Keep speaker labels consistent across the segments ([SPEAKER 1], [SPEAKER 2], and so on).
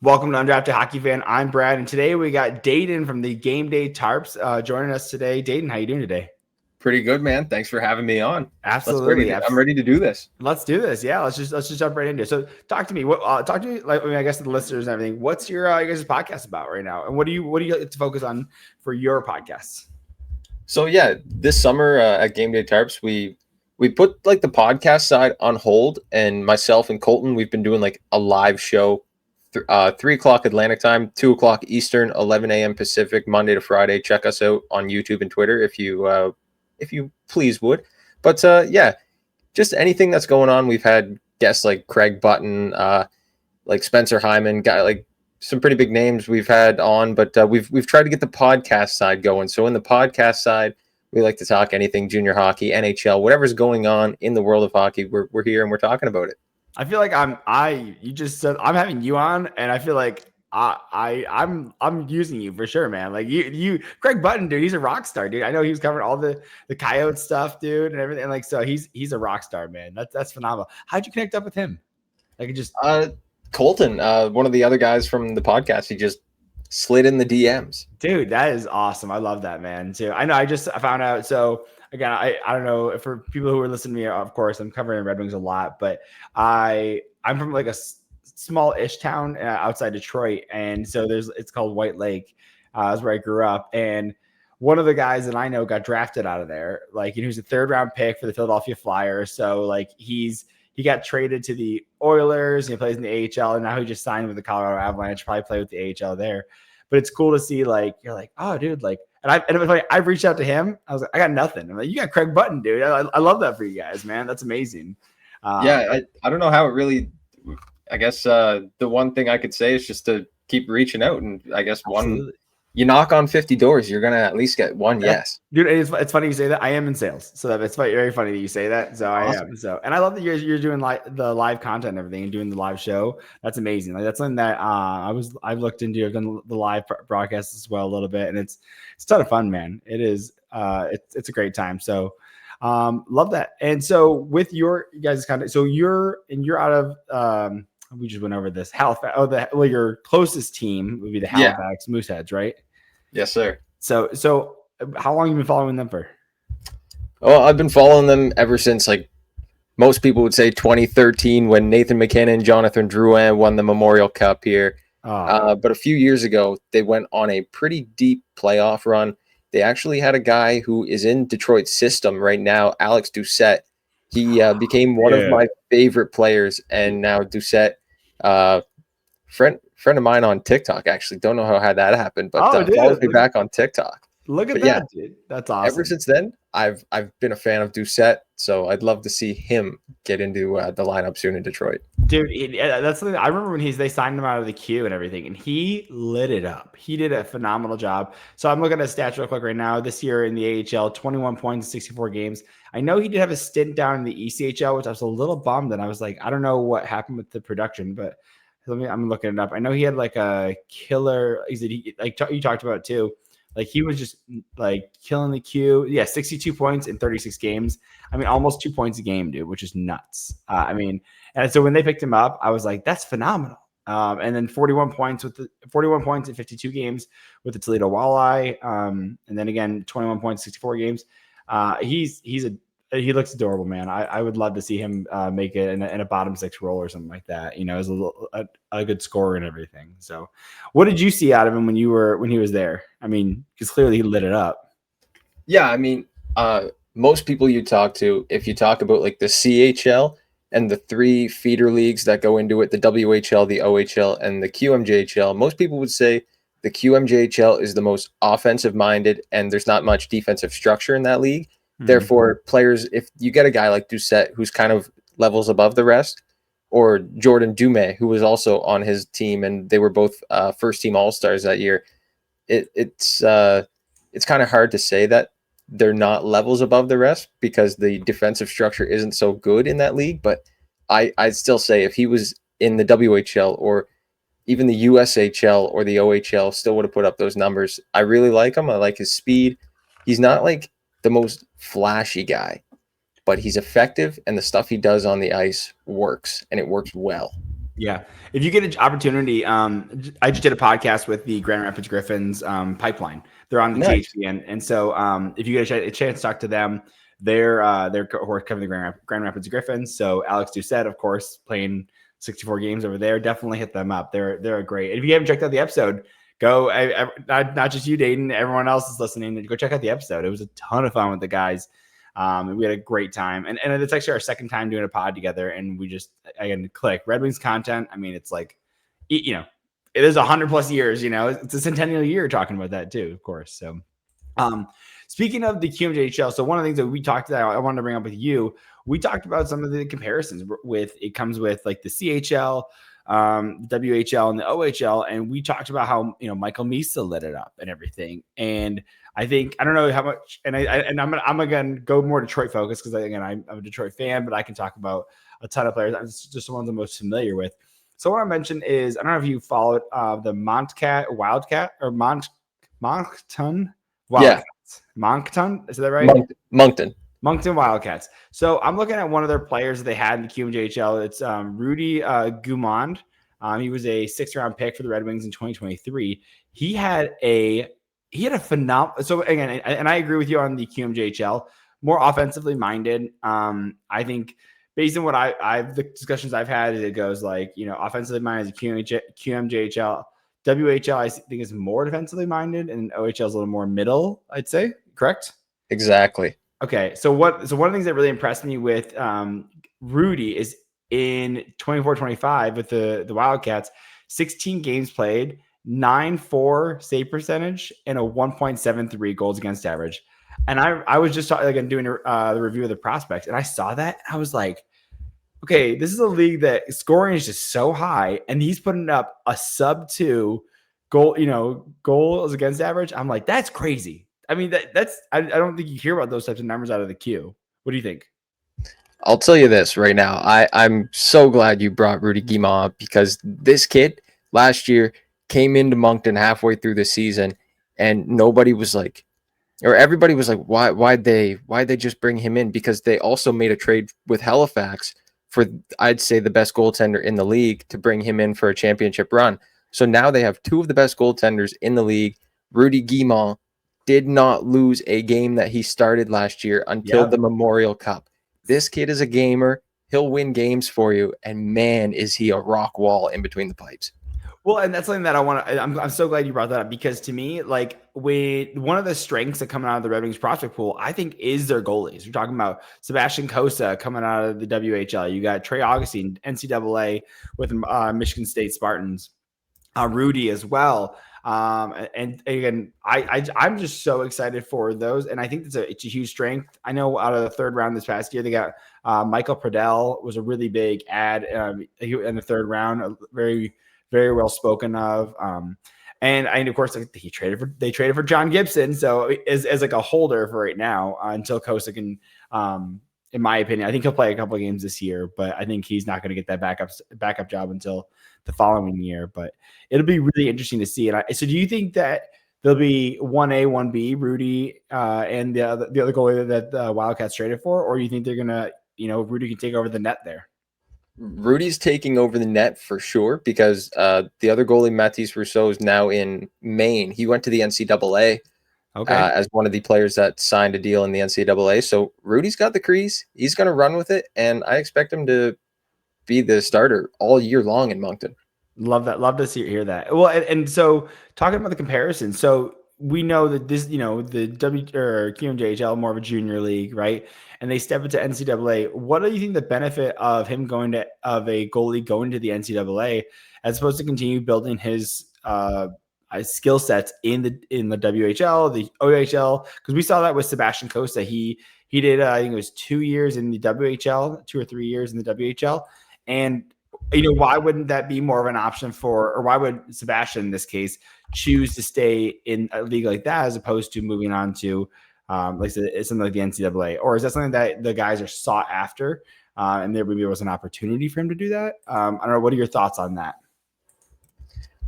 [SPEAKER 1] Welcome to Undrafted Hockey Fan. I'm Brad, and today we got Daeden from the Game Day Tarps joining us today. Daeden, how you doing today?
[SPEAKER 2] Pretty good, man. Thanks for having me on.
[SPEAKER 1] Absolutely,
[SPEAKER 2] I'm ready to do this.
[SPEAKER 1] Let's do this. Yeah, let's just jump right into it. So, talk to me. Talk to me. Like, I guess to the listeners and everything. What's your guys' podcast about right now, and what do you like to focus on for your podcasts?
[SPEAKER 2] So yeah, this summer at Game Day Tarps, we put like the podcast side on hold, and myself and Colton, we've been doing like a live show, 3 o'clock Atlantic time, 2 o'clock Eastern, 11 a.m. Pacific, Monday to Friday. Check us out on YouTube and Twitter if you please would. But yeah, just anything that's going on. We've had guests like Craig Button, like Spencer Hyman, guy like some pretty big names we've had on, but we've tried to get the podcast side going. So in the podcast side, we like to talk anything junior hockey, NHL, whatever's going on in the world of hockey. We're here and we're talking about it.
[SPEAKER 1] I feel like you just said I'm having you on, and I feel like I'm using you for sure, man. Like you Craig Button, dude, he's a rock star, dude. I know he was covering all the coyote stuff, dude, and everything. Like, so he's a rock star, man. That's phenomenal. How'd you connect up with him? Like, just
[SPEAKER 2] Colton, one of the other guys from the podcast, he just slid in the DMs.
[SPEAKER 1] Dude, that is awesome. I love that, man, too. I know I found out. So again, I don't know, for people who are listening to me, of course, I'm covering Red Wings a lot, but I'm from like a small-ish town outside Detroit. And so it's called White Lake. That's where I grew up. And one of the guys that I know got drafted out of there. Like, he was a 3rd-round pick for the Philadelphia Flyers. So like he got traded to the Oilers and he plays in the AHL, and now he just signed with the Colorado Avalanche, probably play with the AHL there. But it's cool to see, like, you're like, oh, dude, like, and it was like, I've reached out to him. I was like, I got nothing. I'm like, you got Craig Button, dude. I love that for you guys, man. That's amazing.
[SPEAKER 2] Yeah, I don't know how it really, I guess the one thing I could say is just to keep reaching out. And I guess you knock on 50 doors, you're going to at least get one yes.
[SPEAKER 1] Dude, it's funny you say that. I am in sales. So it's very funny that you say that. So awesome. I am. So, and I love that you're doing the live content and everything and doing the live show. That's amazing. Like, that's something that I've looked into. I've done the live broadcasts as well a little bit, and it's a ton of fun, man. It is. It's a great time. So love that. And so with your guys' content, so you're out of we just went over this Halifax. Your closest team would be the Halifax Mooseheads, right?
[SPEAKER 2] Yes, sir.
[SPEAKER 1] So how long have you been following them for?
[SPEAKER 2] Oh, I've been following them ever since, like, most people would say 2013, when Nathan McKinnon and Jonathan Drouin won the Memorial Cup here. But a few years ago, they went on a pretty deep playoff run. They actually had a guy who is in Detroit's system right now, Alex Doucet. He became one of my favorite players, and now Doucet, friend of mine on TikTok, actually. Don't know how that happened, but follows me back on TikTok.
[SPEAKER 1] Look at that, dude. That's awesome.
[SPEAKER 2] Ever since then, I've been a fan of Doucet, so I'd love to see him get into the lineup soon in Detroit.
[SPEAKER 1] Dude, that's something I remember when they signed him out of the queue and everything, and he lit it up. He did a phenomenal job. So I'm looking at stats real quick right now. This year in the AHL, 21 points, 64 games. I know he did have a stint down in the ECHL, which I was a little bummed, and I was like, I don't know what happened with the production, but I'm looking it up. I know he had like a killer. You talked about it too. Like, he was just like killing the queue. Yeah, 62 points in 36 games. I mean, almost 2 points a game, dude, which is nuts. And so when they picked him up, I was like, that's phenomenal. And then 41 points in 52 games with the Toledo Walleye. And then again, 21 points, 64 games. He looks adorable, man. I would love to see him make it in a bottom 6 role or something like that, as a good scorer and everything. So what did you see out of him when he was there? I mean, because clearly he lit it up.
[SPEAKER 2] Yeah, I mean, most people you talk to, if you talk about like the CHL and the 3 feeder leagues that go into it, the WHL, the OHL, and the QMJHL, most people would say the QMJHL is the most offensive minded, and there's not much defensive structure in that league. Therefore, players, if you get a guy like Doucet, who's kind of levels above the rest, or Jordan Dumais, who was also on his team, and they were both first-team All-Stars that year, it's kind of hard to say that they're not levels above the rest because the defensive structure isn't so good in that league. But I'd still say if he was in the WHL or even the USHL or the OHL, still would have put up those numbers. I really like him. I like his speed. He's not like the most flashy guy, but he's effective, and the stuff he does on the ice works, and it works well.
[SPEAKER 1] Yeah. If you get an opportunity, I just did a podcast with the Grand Rapids Griffins pipeline. They're on the
[SPEAKER 2] Nice.
[SPEAKER 1] THPN. And so if you get a chance to talk to them, they're covering the Grand Rapids Griffins. So Alex Doucet, of course, playing 64 games over there. Definitely hit them up. They're great. And if you haven't checked out the episode, go. Not just you, Daeden. Everyone else is listening. Go check out the episode. It was a ton of fun with the guys. We had a great time, and it's actually our second time doing a pod together, and we just again click Red Wings content. I mean, it's like, it is 100+ years. It's a centennial year talking about that too, of course. So, speaking of the QMJHL, so one of the things that we talked about, I wanted to bring up with you, we talked about some of the comparisons with it comes with like the CHL, WHL, and the OHL, and we talked about how Michael Misa lit it up and everything, and I don't know how much, and I'm again go more Detroit focused because again I'm a Detroit fan, but I can talk about a ton of players. I'm just the ones I'm most familiar with. So what I mentioned is I don't know if you followed the Moncton Wildcats.
[SPEAKER 2] Yeah,
[SPEAKER 1] Moncton, is that right?
[SPEAKER 2] Moncton
[SPEAKER 1] Wildcats. So I'm looking at one of their players that they had in the QMJHL. It's Rudy Guimond. He was a 6th-round pick for the Red Wings in 2023. He had a phenomenal. So again, and I agree with you on the QMJHL, more offensively minded. I think based on what the discussions I've had, it goes like offensively minded is QMJHL. WHL I think is more defensively minded, and OHL is a little more middle. I'd say, correct?
[SPEAKER 2] exactly.
[SPEAKER 1] Okay, so one of the things that really impressed me with Rudy is in 24-25 with the Wildcats, 16 games played, 9.4 save percentage, and a 1.73 goals against average. And I was just doing the review of the prospects, and I saw that, and I was like, okay, this is a league that scoring is just so high, and he's putting up a sub-2 goals against average. I'm like, that's crazy. I mean, that's I don't think you hear about those types of numbers out of the queue. What do you think?
[SPEAKER 2] I'll tell you this right now. I'm so glad you brought Rudy Guimond up because this kid last year came into Moncton halfway through the season, and nobody was like, or everybody was like, why'd they just bring him in? Because they also made a trade with Halifax for, I'd say, the best goaltender in the league to bring him in for a championship run. So now they have two of the best goaltenders in the league. Rudy Guimond did not lose a game that he started last year until the Memorial Cup. This kid is a gamer. He'll win games for you. And man, is he a rock wall in between the pipes.
[SPEAKER 1] Well, and that's something that I'm so glad you brought that up because to me, like one of the strengths that coming out of the Red Wings prospect pool, I think, is their goalies. We're talking about Sebastian Cossa coming out of the WHL. You got Trey Augustine, NCAA with Michigan State Spartans, Rudy as well. And again, I'm just so excited for those, and I think it's a huge strength. I know out of the 3rd round this past year, they got Michael Pradell was a really big ad in the 3rd round, very, very well spoken of. And of course they traded for John Gibson, so as like a holder for right now until Cossa can. In my opinion, I think he'll play a couple of games this year, but I think he's not going to get that backup job until the following year. But it'll be really interesting to see. And so, do you think that there'll be 1A, 1B, Rudy, and the other goalie that the Wildcats traded for, or do you think they're gonna, Rudy can take over the net there?
[SPEAKER 2] Rudy's taking over the net for sure because the other goalie, Mathis Rousseau, is now in Maine. He went to the NCAA.
[SPEAKER 1] Okay.
[SPEAKER 2] As one of the players that signed a deal in the NCAA. So Rudy's got the crease. He's going to run with it, and I expect him to be the starter all year long in Moncton.
[SPEAKER 1] Love that. Love to hear that. Well, and so talking about the comparison, so we know that this, the QMJHL more of a junior league, right? And they step into NCAA. What do you think the benefit of him of a goalie going to the NCAA as opposed to continue building his skill sets in the WHL, the OHL? Because we saw that with Sebastian Cossa. He did I think it was 2 years in the WHL, 2 or 3 years in the WHL, and why wouldn't that be more of an option or why would Sebastian in this case choose to stay in a league like that as opposed to moving on to like something like the NCAA? Or is that something that the guys are sought after and there maybe was an opportunity for him to do that? I don't know. What are your thoughts on that?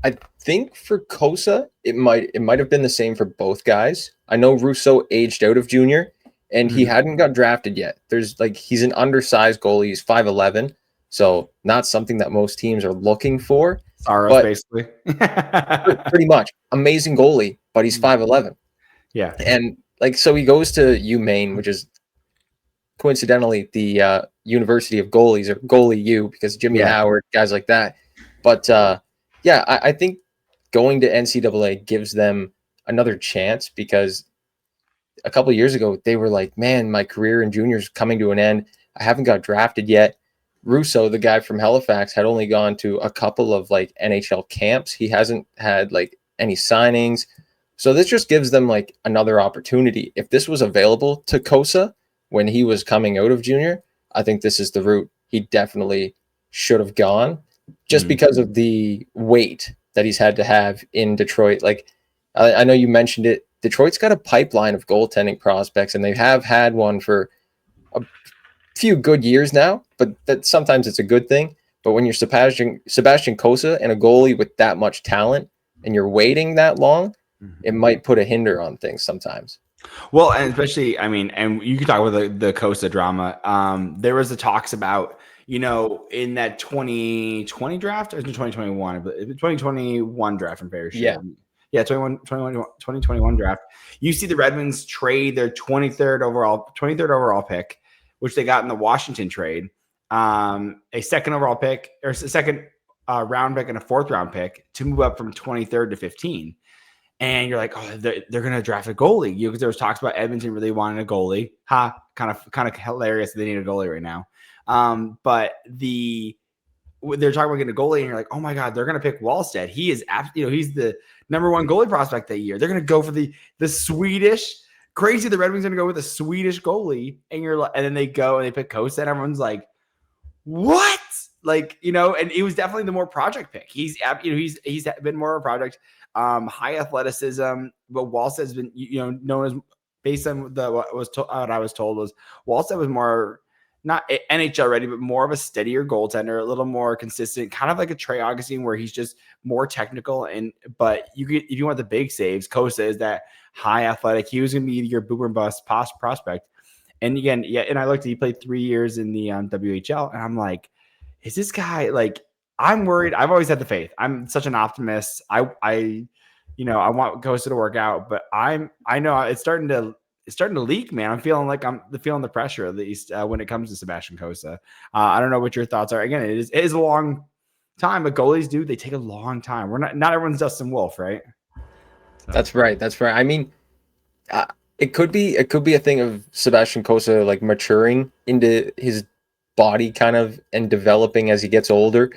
[SPEAKER 2] I think for Cossa, it might have been the same for both guys. I know Rousseau aged out of junior and he hadn't got drafted yet. He's an undersized goalie. He's 5'11". So not something that most teams are looking for.
[SPEAKER 1] Saros,
[SPEAKER 2] But
[SPEAKER 1] basically.
[SPEAKER 2] pretty much amazing goalie, but he's 5'11".
[SPEAKER 1] Yeah.
[SPEAKER 2] And like, so he goes to UMaine, which is coincidentally the University of Goalies, or Goalie U, because Jimmy Howard, guys like that. But yeah, I think going to NCAA gives them another chance, because a couple of years ago they were like, man, my career in juniors coming to an end. I haven't got drafted yet. Russo, the guy from Halifax, had only gone to a couple of like NHL camps. He hasn't had like any signings. So this just gives them like another opportunity. If this was available to Cossa when he was coming out of junior, I think this is the route he definitely should have gone, just because of the weight that he's had to have in Detroit. Like, I know you mentioned it. Detroit's got a pipeline of goaltending prospects, and they have had one for a few good years now, but that sometimes it's a good thing. But when you're Sebastian Cossa and a goalie with that much talent, and you're waiting that long, it might put a hinder on things sometimes.
[SPEAKER 1] Well, and especially, I mean, and you can talk about the Cossa drama. There was the talks about, in that 2020 draft, or 2021, but 2021 draft, I'm very sure. Yeah, 2021 draft. You see the Red Wings trade their 23rd overall pick, which they got in the Washington trade, a second overall pick, or a second round pick, and a fourth round pick to move up from 23rd to 15. And you're like, oh, they're going to draft a goalie. Because there was talks about Edmonton really wanting a goalie. Kind of hilarious that they need a goalie right now. But they're talking about getting a goalie, and you're like, oh my God, they're going to pick Wallstedt. He is, he's the number one goalie prospect that year. They're going to go for the Swedish. Crazy, the Red Wings going to go with a Swedish goalie, and then they go and they pick Cossa, and everyone's like, what? Like, and it was definitely the more project pick. He's been more of a project. High athleticism, but Wallstedt has been, known as, based on what I was told, was Wallstedt was more not NHL ready, but more of a steadier goaltender, a little more consistent, kind of like a Trey Augustine, where he's just more technical. But if you want the big saves, Cossa is that high athletic. He was going to be your boomer bust prospect. And again, and I looked, he played 3 years in the WHL, and I'm like, is this guy like? I'm worried. I've always had the faith. I'm such an optimist. I want Cossa to work out, but I know it's starting to leak, man. I'm feeling like I'm feeling the pressure, at least when it comes to Sebastian Cossa. I don't know what your thoughts are. Again, it is a long time, but goalies they take a long time. We're not everyone's Dustin Wolf, right?
[SPEAKER 2] So. That's right. I mean, it could be a thing of Sebastian Cossa like maturing into his body kind of and developing as he gets older.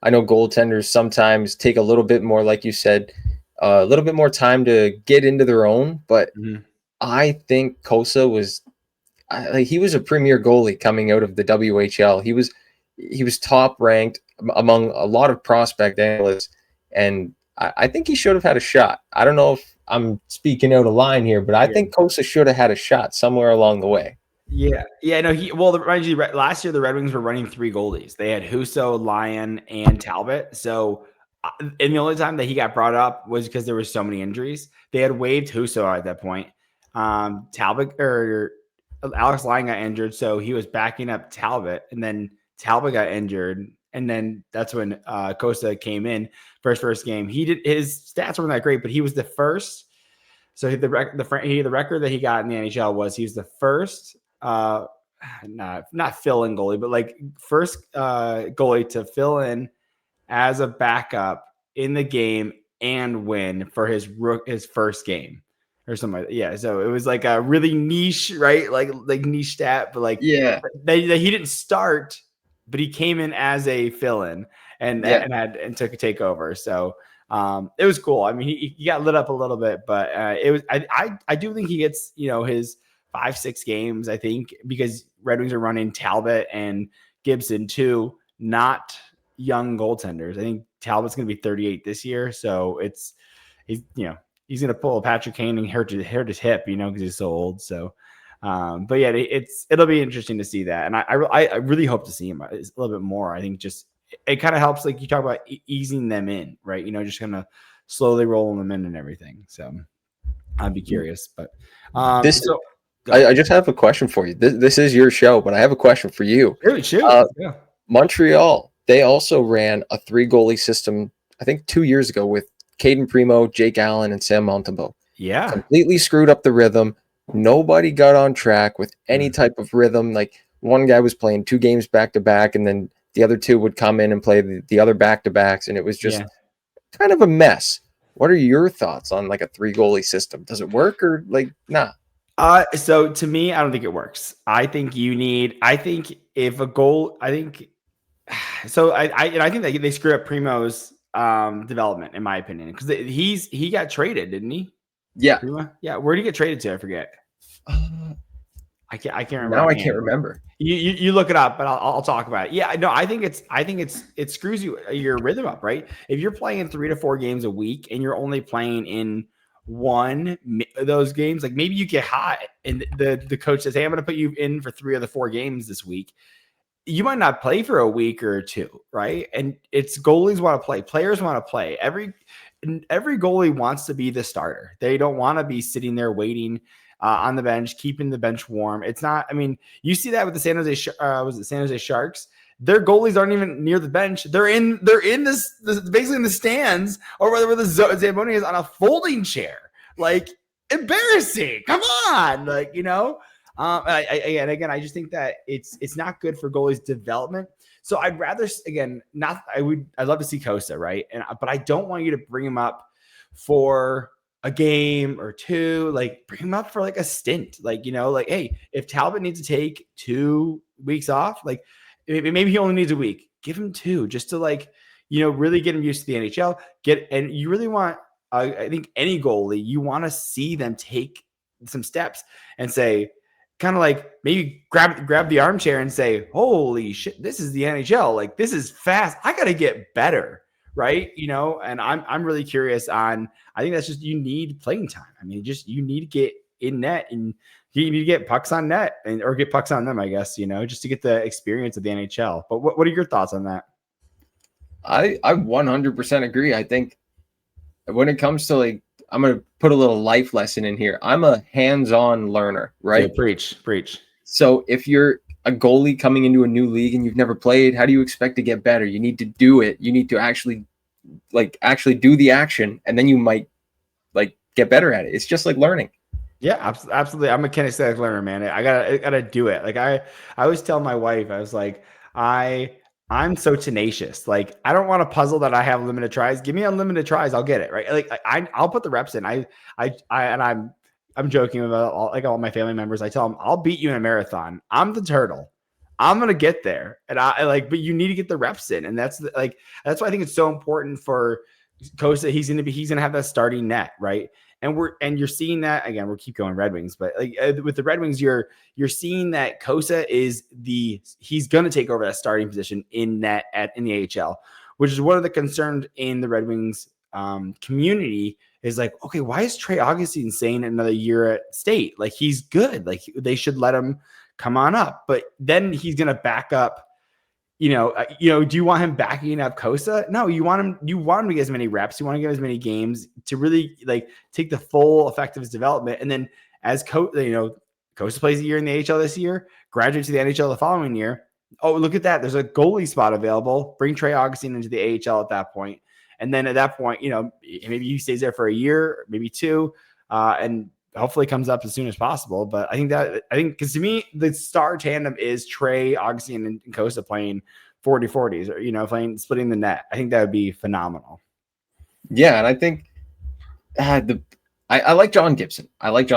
[SPEAKER 2] I know goaltenders sometimes take a little bit more, like you said, a little bit more time to get into their own. But I think Cossa was a premier goalie coming out of the WHL. He was top ranked among a lot of prospect analysts, and I think he should have had a shot. I don't know if I'm speaking out of line here, but I think Cossa should have had a shot somewhere along the way.
[SPEAKER 1] Yeah. No, mind you, last year the Red Wings were running 3 goalies. They had Husso, Lyon, and Talbot. So, and the only time that he got brought up was because there were so many injuries. They had waived Husso at that point. Talbot or Alex Lyon got injured, so he was backing up Talbot, and then Talbot got injured, and then that's when Cossa came in for his first game. His stats weren't that great, but he was the first. So the record that he got in the NHL was he was the first. Not fill-in goalie, but like first goalie to fill in as a backup in the game and win for his first game or something like that. Yeah, so it was like a really niche, right? Like niche stat, but like he didn't start, but he came in as a fill-in and took a takeover. So it was cool. I mean, he got lit up a little bit, but it was I do think he gets his 5-6 games, I think, because Red Wings are running Talbot and Gibson too, not young goaltenders. I think Talbot's going to be 38 this year, so he's going to pull a Patrick Kane and hurt his hip, because he's so old. So, but yeah, it'll be interesting to see that, and I really hope to see him a little bit more. I think just it kind of helps, like you talk about easing them in, right? Just kind of slowly rolling them in and everything. So I'd be curious, but
[SPEAKER 2] I just have a question for you. This is your show, but I have a question for you.
[SPEAKER 1] Shoot. Yeah.
[SPEAKER 2] Montreal, they also ran a 3-goalie system, I think 2 years ago, with Daeden Comeau, Jake Allen, and Sam Montembeault.
[SPEAKER 1] Yeah.
[SPEAKER 2] Completely screwed up the rhythm. Nobody got on track with any type of rhythm. Like, one guy was playing 2 games back-to-back, and then the other 2 would come in and play the other back-to-backs, and it was just kind of a mess. What are your thoughts on like a 3-goalie system? Does it work or like nah?
[SPEAKER 1] So to me, I don't think it works. I think if a goal, I think so. I think they screw up Primo's development, in my opinion, because he got traded, didn't he?
[SPEAKER 2] Yeah.
[SPEAKER 1] Primo? Yeah. Where did he get traded to? I forget. I can't remember.
[SPEAKER 2] Now I can't remember.
[SPEAKER 1] You look it up, but I'll talk about it. Yeah, no, I think it screws your rhythm up, right? If you're playing 3 to 4 games a week and you're only playing in one of those games, like maybe you get hot and the coach says, "Hey, I'm going to put you in for 3 of the 4 games this week." You might not play for a week or 2, right? And it's goalies want to play, players want to play. Every goalie wants to be the starter. They don't want to be sitting there waiting on the bench, keeping the bench warm. It's not. I mean, you see that with the San Jose Sharks. Their goalies aren't even near the bench. They're in this basically in the stands, or whether the Zamboni is on a folding chair. Like, embarrassing. Come on, like, you know. I just think that it's not good for goalies' development. So I'd rather, again, I'd love to see Cossa, right? But I don't want you to bring him up for a game or 2, like bring him up for like a stint. Like, you know, like, hey, if Talbot needs to take 2 weeks off, like maybe he only needs a week, give him 2 just to, like, you know, really get him used to the NHL. And you really want, I think any goalie, you want to see them take some steps and say, kind of like maybe grab the armchair and say, holy shit, this is the NHL. Like, this is fast. I got to get better. Right. You know, and I'm really curious on, I think that's just, you need playing time. I mean, you need to get in net and you need to get pucks on net or get pucks on them, I guess, you know, just to get the experience of the NHL. But what are your thoughts on that?
[SPEAKER 2] I 100% agree. I think when it comes to, like, I'm going to put a little life lesson in here. I'm a hands-on learner, right?
[SPEAKER 1] Yeah, preach.
[SPEAKER 2] So if you're a goalie coming into a new league and you've never played, how do you expect to get better? You need to do it. You need to actually do the action, and then you might like get better at it. It's just like learning.
[SPEAKER 1] Yeah, absolutely. I'm a kinesthetic learner, man. I gotta do it. Like I always tell my wife, I was like, I'm so tenacious. Like, I don't want a puzzle that I have limited tries. Give me unlimited tries, I'll get it, right? Like I'll put the reps in. I'm joking about all my family members. I tell them, I'll beat you in a marathon. I'm the turtle. I'm gonna get there, and but you need to get the reps in, and that's why I think it's so important for Cossa. He's gonna have that starting net, right? And you're seeing that again. We'll keep going Red Wings, but like with the Red Wings, you're seeing that Cossa he's gonna take over that starting position in net in the AHL, which is one of the concerns in the Red Wings community. Is like, okay, why is Trey Augustine staying another year at State? Like, he's good. Like, they should let him come on up. But then he's going to back up, do you want him backing up Cossa? No, you want him to get as many reps. You want to get as many games to really like take the full effect of his development. And then as Cossa plays a year in the AHL this year, graduates to the NHL the following year. Oh, look at that. There's a goalie spot available. Bring Trey Augustine into the AHL at that point. And then at that point, maybe he stays there for a year, maybe 2, and hopefully comes up as soon as possible. But I think because to me, the star tandem is Trey, Augustine, and Cossa playing 40-40s, or, splitting the net. I think that would be phenomenal.
[SPEAKER 2] Yeah. And I think I like John Gibson. I like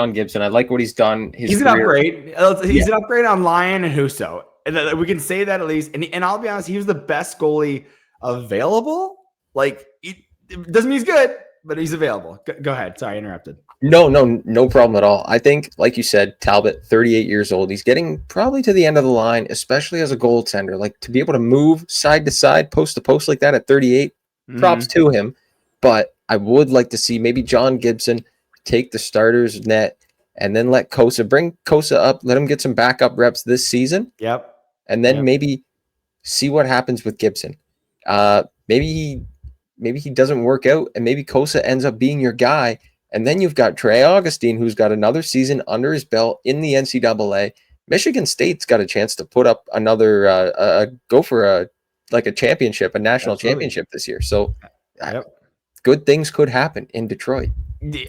[SPEAKER 2] what he's done.
[SPEAKER 1] He's an upgrade. He's an upgrade on Lyon and Husso. And we can say that at least. And I'll be honest, he was the best goalie available. Like, it doesn't mean he's good, but he's available. Go ahead. Sorry, I interrupted.
[SPEAKER 2] No problem at all. I think, like you said, Talbot, 38 years old. He's getting probably to the end of the line, especially as a goaltender. Like, to be able to move side to side, post to post like that at 38, props to him. But I would like to see maybe John Gibson take the starter's net and then bring Cossa up, let him get some backup reps this season.
[SPEAKER 1] Yep.
[SPEAKER 2] And then maybe see what happens with Gibson. Maybe he doesn't work out, and maybe Cossa ends up being your guy. And then you've got Trey Augustine, who's got another season under his belt in the NCAA. Michigan State's got a chance to put up another go for a championship, a national championship this year. So good things could happen in Detroit.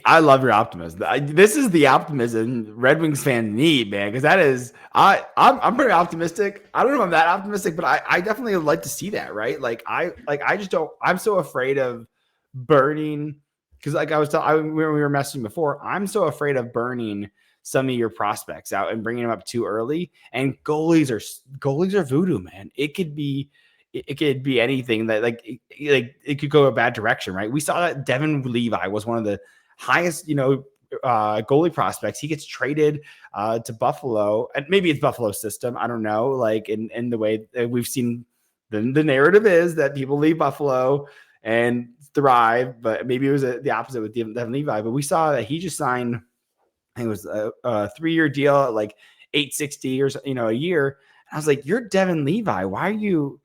[SPEAKER 1] I love your optimism. This is the optimism Red Wings fans need, man, because that is I'm pretty optimistic. I don't know if I'm that optimistic, but I definitely would like to see that, right? I just don't. I'm so afraid of burning because like we were messaging before. I'm so afraid of burning some of your prospects out and bringing them up too early. And goalies are voodoo, man. It could be anything that like it could go a bad direction, right? We saw that Devin Levi was one of the highest, goalie prospects. He gets traded to Buffalo, and maybe it's Buffalo system. I don't know. Like in the way that we've seen, the narrative is that people leave Buffalo and thrive, but maybe it was the opposite with Devin Levi. But we saw that he just signed, I think it was a 3-year deal at like $860 or a year. And I was like, you're Devin Levi. Why are you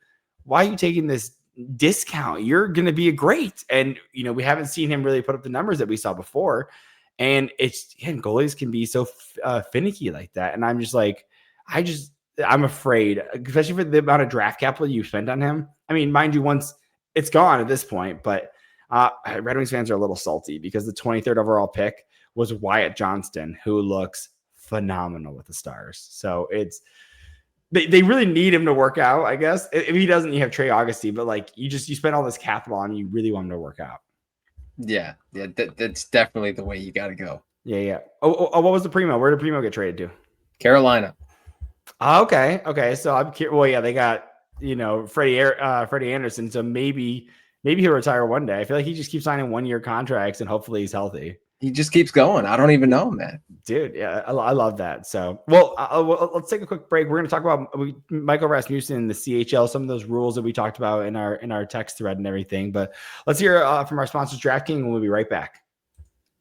[SPEAKER 1] taking this discount? You're going to be a great. And, we haven't seen him really put up the numbers that we saw before. And goalies can be so finicky like that. And I'm just like, I'm afraid, especially for the amount of draft capital you spent on him. I mean, mind you, once it's gone at this point, but Red Wings fans are a little salty because the 23rd overall pick was Wyatt Johnston, who looks phenomenal with the Stars. So they really need him to work out, I guess. If he doesn't, you have Trey Augustine, but like you spend all this capital on, you really want him to work out.
[SPEAKER 2] Yeah, that's definitely the way you got to go.
[SPEAKER 1] Yeah. Oh, what was the Primo? Where did Primo get traded to?
[SPEAKER 2] Carolina.
[SPEAKER 1] Okay. So I'm curious. Well, yeah, they got Freddie Anderson, so maybe he'll retire one day. I feel like he just keeps signing 1-year contracts, and hopefully he's healthy.
[SPEAKER 2] He just keeps going. I don't even know, man.
[SPEAKER 1] Dude, yeah, I love that. So, well, let's take a quick break. We're going to talk about Michael Rasmussen and the CHL, some of those rules that we talked about in our text thread and everything. But let's hear from our sponsors, DraftKings, and we'll be right back.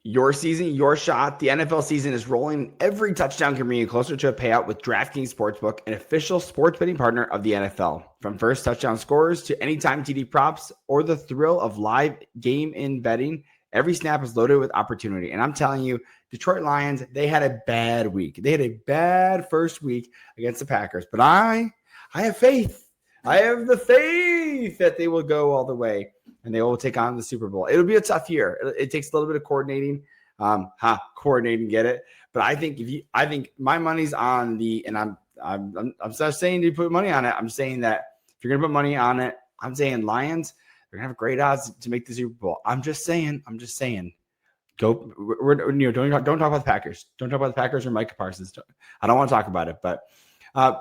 [SPEAKER 1] Your season, your shot. The NFL season is rolling. Every touchdown can bring you closer to a payout with DraftKings Sportsbook, an official sports betting partner of the NFL. From first touchdown scorers to anytime TD props or the thrill of live game in betting, every snap is loaded with opportunity. And I'm telling you, Detroit Lions, they had a bad week. They had a bad first week against the Packers. But I have faith. I have the faith that they will go all the way and they will take on the Super Bowl. It'll be a tough year. It takes a little bit of coordinating. Coordinating, get it? But I think I think my money's on and I'm not saying to put money on it. I'm saying that if you're gonna put money on it, I'm saying Lions, they're gonna have great odds to make the Super Bowl. I'm just saying. Go. Don't talk about the Packers. Don't talk about the Packers or Micah Parsons. I don't want to talk about it. But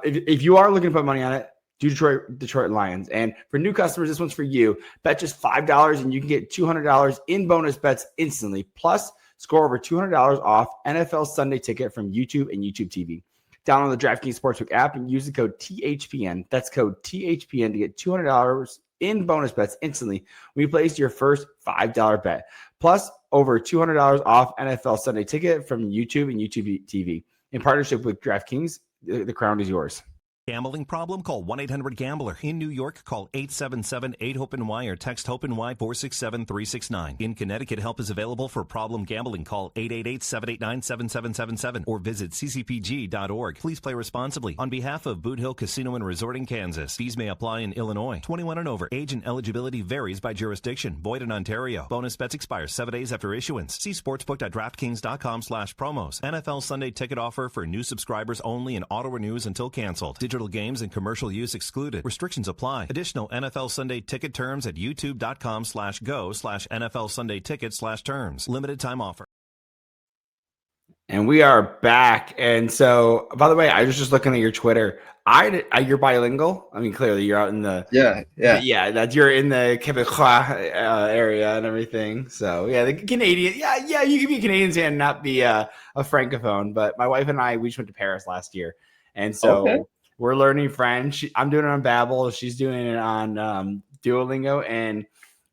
[SPEAKER 1] if you are looking to put money on it, do Detroit Lions. And for new customers, this one's for you. Bet just $5 and you can get $200 in bonus bets instantly. Plus, score over $200 off NFL Sunday Ticket from YouTube and YouTube TV. Download the DraftKings Sportsbook app and use the code THPN. That's code THPN to get $200 in bonus bets instantly when you place your first $5 bet. Plus, over $200 off NFL Sunday Ticket from YouTube and YouTube TV. In partnership with DraftKings, the crown is yours.
[SPEAKER 3] Gambling problem? Call 1-800-GAMBLER. In New York, call 877-8-HOPE-NY or text HOPE-NY 467-369. In Connecticut, help is available for problem gambling. Call 888-789-7777 or visit ccpg.org. Please play responsibly. On behalf of Boot Hill Casino and Resort in Kansas, fees may apply in Illinois. 21 and over. Age and eligibility varies by jurisdiction. Void in Ontario. Bonus bets expire 7 days after issuance. See sportsbook.draftkings.com/promos. NFL Sunday Ticket offer for new subscribers only and auto renews until canceled. Digital games and commercial use excluded. Restrictions apply. Additional NFL Sunday Ticket terms at youtube.com/go/NFL Sunday Ticket/terms. Limited time offer.
[SPEAKER 1] And we are back. And so, by the way, I was just looking at your Twitter. You're bilingual. I mean, clearly you're out in the that you're in the Quebecois area and everything. So yeah, the Canadian. Yeah, you can be a Canadian fan and not be a francophone. But my wife and I just went to Paris last year, and so we're learning French. I'm doing it on Babbel. She's doing it on Duolingo, and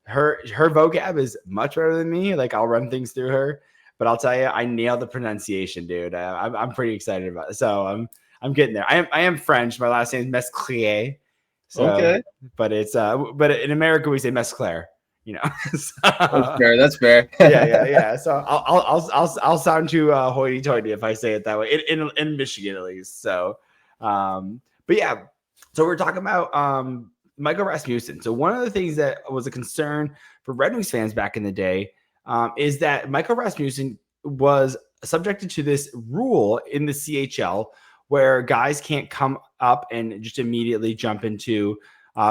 [SPEAKER 1] her vocab is much better than me. Like I'll run things through her. But I'll tell you, I nailed the pronunciation, dude. I'm pretty excited about it. So I'm getting there. I am French. My last name is Mesclier. So, but it's but in America we say Mesclair. So,
[SPEAKER 2] That's fair.
[SPEAKER 1] yeah. So I'll sound too hoity-toity if I say it that way in Michigan at least. So, but yeah. So we're talking about Michael Rasmussen. So one of the things that was a concern for Red Wings fans back in the day is that Michael Rasmussen was subjected to this rule in the CHL where guys can't come up and just immediately jump into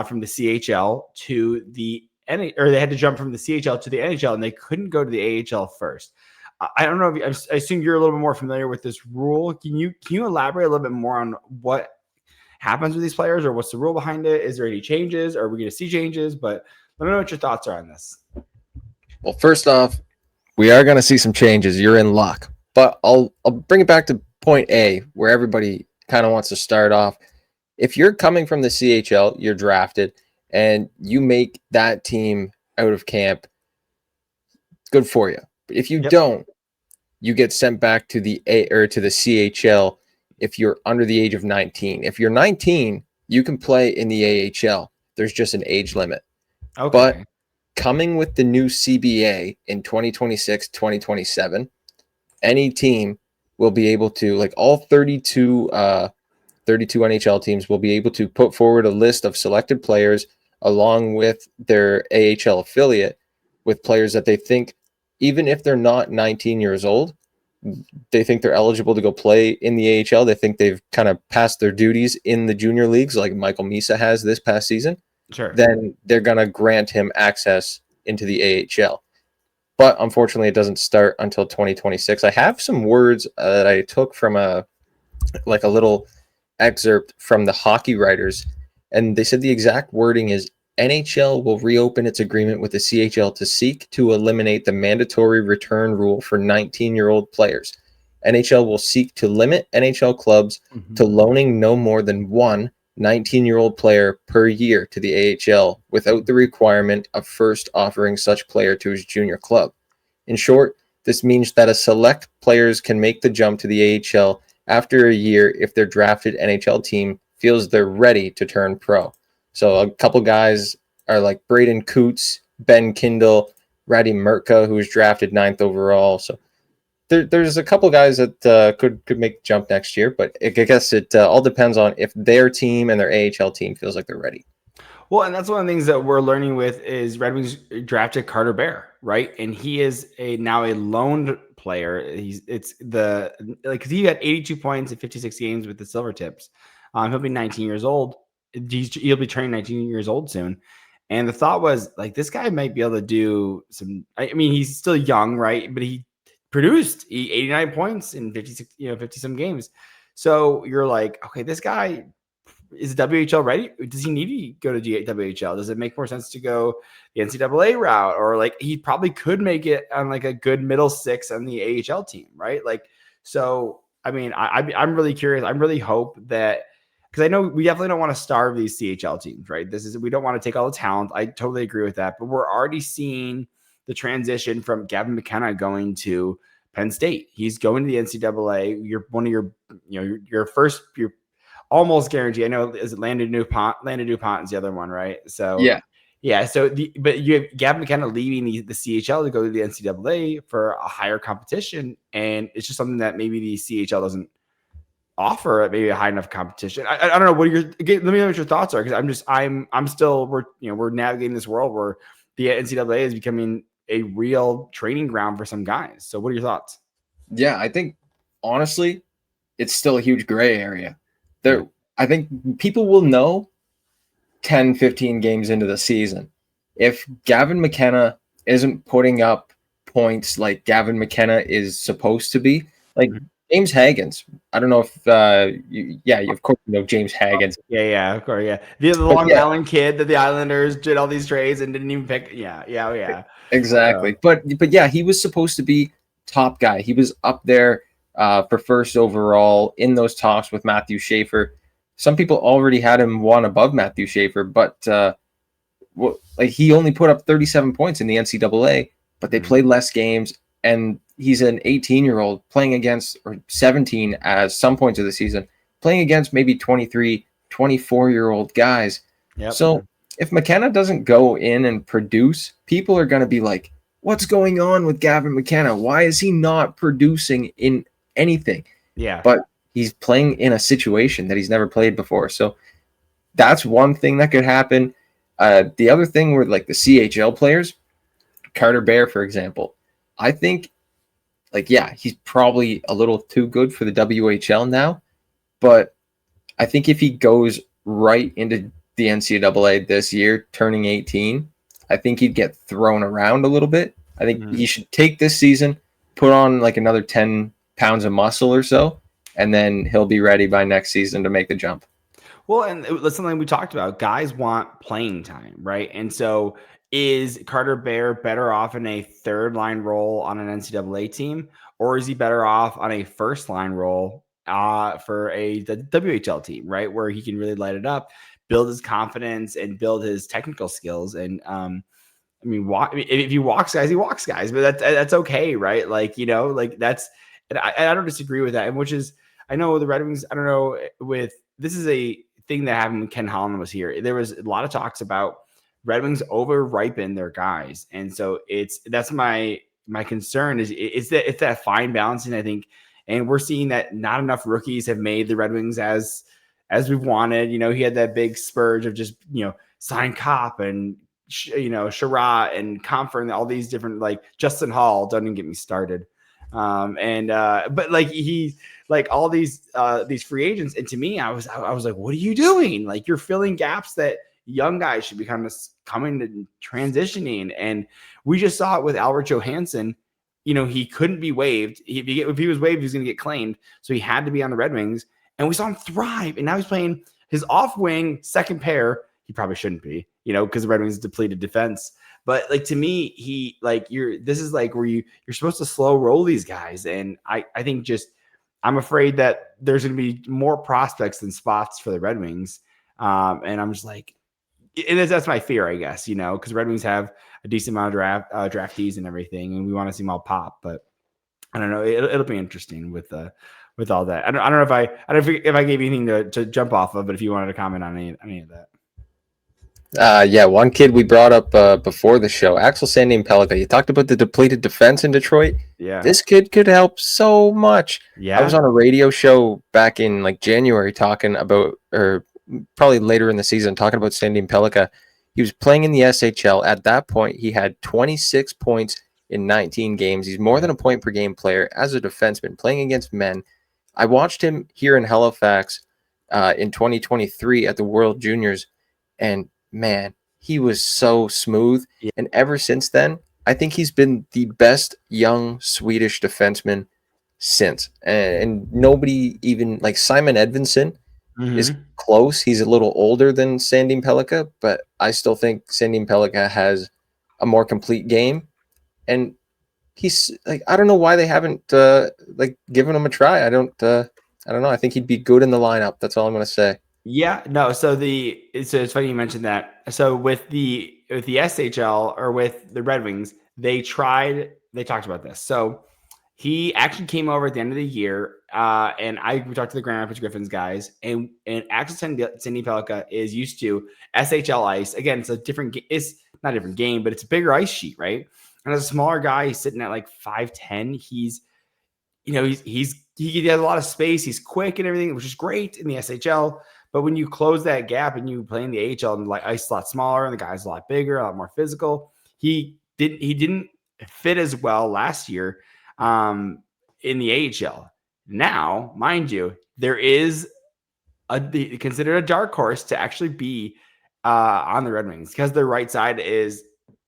[SPEAKER 1] from the CHL to the or they had to jump from the CHL to the NHL, and they couldn't go to the AHL first. I don't know if I assume you're a little bit more familiar with this rule. Can you elaborate a little bit more on what happens with these players, or what's the rule behind it? Is there any changes? Are we going to see changes? But let me know what your thoughts are on this.
[SPEAKER 2] Well, first off, we are going to see some changes. You're in luck, but I'll bring it back to point A, where everybody kind of wants to start off. If you're coming from the CHL, you're drafted, and you make that team out of camp, good for you. But if you don't, you get sent back to the CHL if you're under the age of 19. If you're 19, you can play in the AHL. There's just an age limit.
[SPEAKER 1] Okay.
[SPEAKER 2] But coming with the new CBA in 2026, 2027, any team will be able to, like all 32 NHL teams will be able to put forward a list of selected players along with their AHL affiliate with players that they think, even if they're not 19 years old, they think they're eligible to go play in the AHL. They think they've kind of passed their duties in the junior leagues like Michael Misa has this past season.
[SPEAKER 1] Sure.
[SPEAKER 2] Then they're going to grant him access into the AHL. But unfortunately, it doesn't start until 2026. I have some words that I took from a little excerpt from the hockey writers, and they said the exact wording is NHL will reopen its agreement with the CHL to seek to eliminate the mandatory return rule for 19-year-old players. NHL will seek to limit NHL clubs to loaning no more than one 19-year-old player per year to the AHL without the requirement of first offering such player to his junior club. In short, this means that a select players can make the jump to the AHL after a year if their drafted NHL team feels they're ready to turn pro. So a couple guys are like Braden Coots, Ben Kindle, Radi Murka, who was drafted 9th overall. So there's a couple guys that could make the jump next year, but I guess it all depends on if their team and their AHL team feels like they're ready.
[SPEAKER 1] Well, and that's one of the things that we're learning with is Red Wings drafted Carter Bear, right? And he is now a loaned player. Because he got 82 points in 56 games with the Silver Tips. He'll be 19 years old. He'll be turning 19 years old soon. And the thought was like, this guy might be able to do some, I mean, he's still young, right? But he produced 89 points in 56, 50 some games. So you're like, okay, this guy is WHL ready? Does he need to go to WHL? Does it make more sense to go the NCAA route? Or like, he probably could make it on like a good middle six on the AHL team, right? Like, so, I mean, I'm really curious. I really hope that, because I know we definitely don't want to starve these CHL teams, right? We don't want to take all the talent. I totally agree with that. But we're already seeing the transition from Gavin McKenna going to Penn State. He's going to the NCAA. You're one of your almost guaranteed. I know, is it Landon DuPont? Landon DuPont is the other one, right? So yeah. So but you have Gavin McKenna leaving the CHL to go to the NCAA for a higher competition, and it's just something that maybe the CHL doesn't offer at maybe a high enough competition. I don't know let me know what your thoughts are, because we're navigating this world where the NCAA is becoming a real training ground for some guys. So what are your thoughts?
[SPEAKER 2] Yeah, I think honestly, it's still a huge gray area. I think people will know 10, 15 games into the season. If Gavin McKenna isn't putting up points like Gavin McKenna is supposed to be, like James Haggins. I don't know if of course you know James Haggins.
[SPEAKER 1] Yeah, of course, yeah. The Long Island kid that the Islanders did all these trades and didn't even pick. Yeah.
[SPEAKER 2] Exactly. But yeah, he was supposed to be top guy. He was up there for first overall in those talks with Matthew Schaefer. Some people already had him one above Matthew Schaefer, but he only put up 37 points in the NCAA, but they played less games, and he's an 18-year-old playing against, or 17 at some points of the season, playing against maybe 23, 24-year-old guys.
[SPEAKER 1] Yep.
[SPEAKER 2] So if McKenna doesn't go in and produce, people are going to be like, what's going on with Gavin McKenna? Why is he not producing in anything?
[SPEAKER 1] Yeah.
[SPEAKER 2] But he's playing in a situation that he's never played before. So that's one thing that could happen. The other thing were like the CHL players, Carter Bear, for example. I think, like, yeah, he's probably a little too good for the WHL now. But I think if he goes right into the NCAA this year, turning 18, I think he'd get thrown around a little bit. I think he should take this season, put on like another 10 pounds of muscle or so, and then he'll be ready by next season to make the jump.
[SPEAKER 1] Well, and that's something we talked about. Guys want playing time, right? And so is Carter Bear better off in a third line role on an NCAA team, or is he better off on a first line role for the WHL team, right? Where he can really light it up, build his confidence and build his technical skills. And if he walks guys, he walks guys, but that's okay, right? Like, like that's, and I don't disagree with that. And which is, I know the Red Wings, I don't know, this is a thing that happened when Ken Holland was here. There was a lot of talks about Red Wings over ripen their guys. And so that's my concern is that it's that fine balancing, I think. And we're seeing that not enough rookies have made the Red Wings as we've wanted. He had that big spurge of just, sign Kopp and, Sherratt and Comfort and all these different, like Justin Hall, don't even get me started. But like like all these free agents. And to me, I was like, what are you doing? Like, you're filling gaps that young guys should be kind of coming to transitioning. And we just saw it with Albert Johansson. He couldn't be waived. If he was waived, he was going to get claimed. So he had to be on the Red Wings, and we saw him thrive. And now he's playing his off wing second pair. He probably shouldn't be, because the Red Wings depleted defense. But like, to me, this is like where you're supposed to slow roll these guys. And I think I'm afraid that there's going to be more prospects than spots for the Red Wings. And I'm just like, and that's my fear, I guess, because Red Wings have a decent amount of draftees and everything, and we want to see them all pop. But I don't know. It'll be interesting with all that. I don't know if I gave you anything to jump off of, but if you wanted to comment on any of that.
[SPEAKER 2] Yeah, one kid we brought up before the show, Axel Sandin-Pellikka. You talked about the depleted defense in Detroit.
[SPEAKER 1] Yeah,
[SPEAKER 2] this kid could help so much.
[SPEAKER 1] Yeah,
[SPEAKER 2] I was on a radio show back in like January talking about, or probably later in the season, talking about Sandin-Pellikka. He was playing in the SHL. At that point, he had 26 points in 19 games. He's more than a point per game player as a defenseman playing against men. I watched him here in Halifax in 2023 at the World Juniors, and man, he was so smooth.
[SPEAKER 1] Yeah.
[SPEAKER 2] And ever since then, I think he's been the best young Swedish defenseman since. And nobody even, like Simon Edvinsson is close. He's a little older than Sandin-Pellikka, but I still think Sandin-Pellikka has a more complete game. And he's like, I don't know why they haven't given him a try. I don't know. I think he'd be good in the lineup. That's all I'm going to say.
[SPEAKER 1] Yeah, no. So it's funny you mentioned that. So with the SHL, or with the Red Wings, they talked about this. So he actually came over at the end of the year, and we talked to the Grand Rapids Griffins guys, and Axel Sandin-Pellikka is used to SHL ice. Again, it's not a different game, but it's a bigger ice sheet, right? And as a smaller guy, he's sitting at like 5'10". He has a lot of space. He's quick and everything, which is great in the SHL. But when you close that gap and you play in the AHL, and like ice a lot smaller and the guy's a lot bigger, a lot more physical, he didn't fit as well last year in the AHL. Now, mind you, there is considered a dark horse to actually be on the Red Wings, because the right side is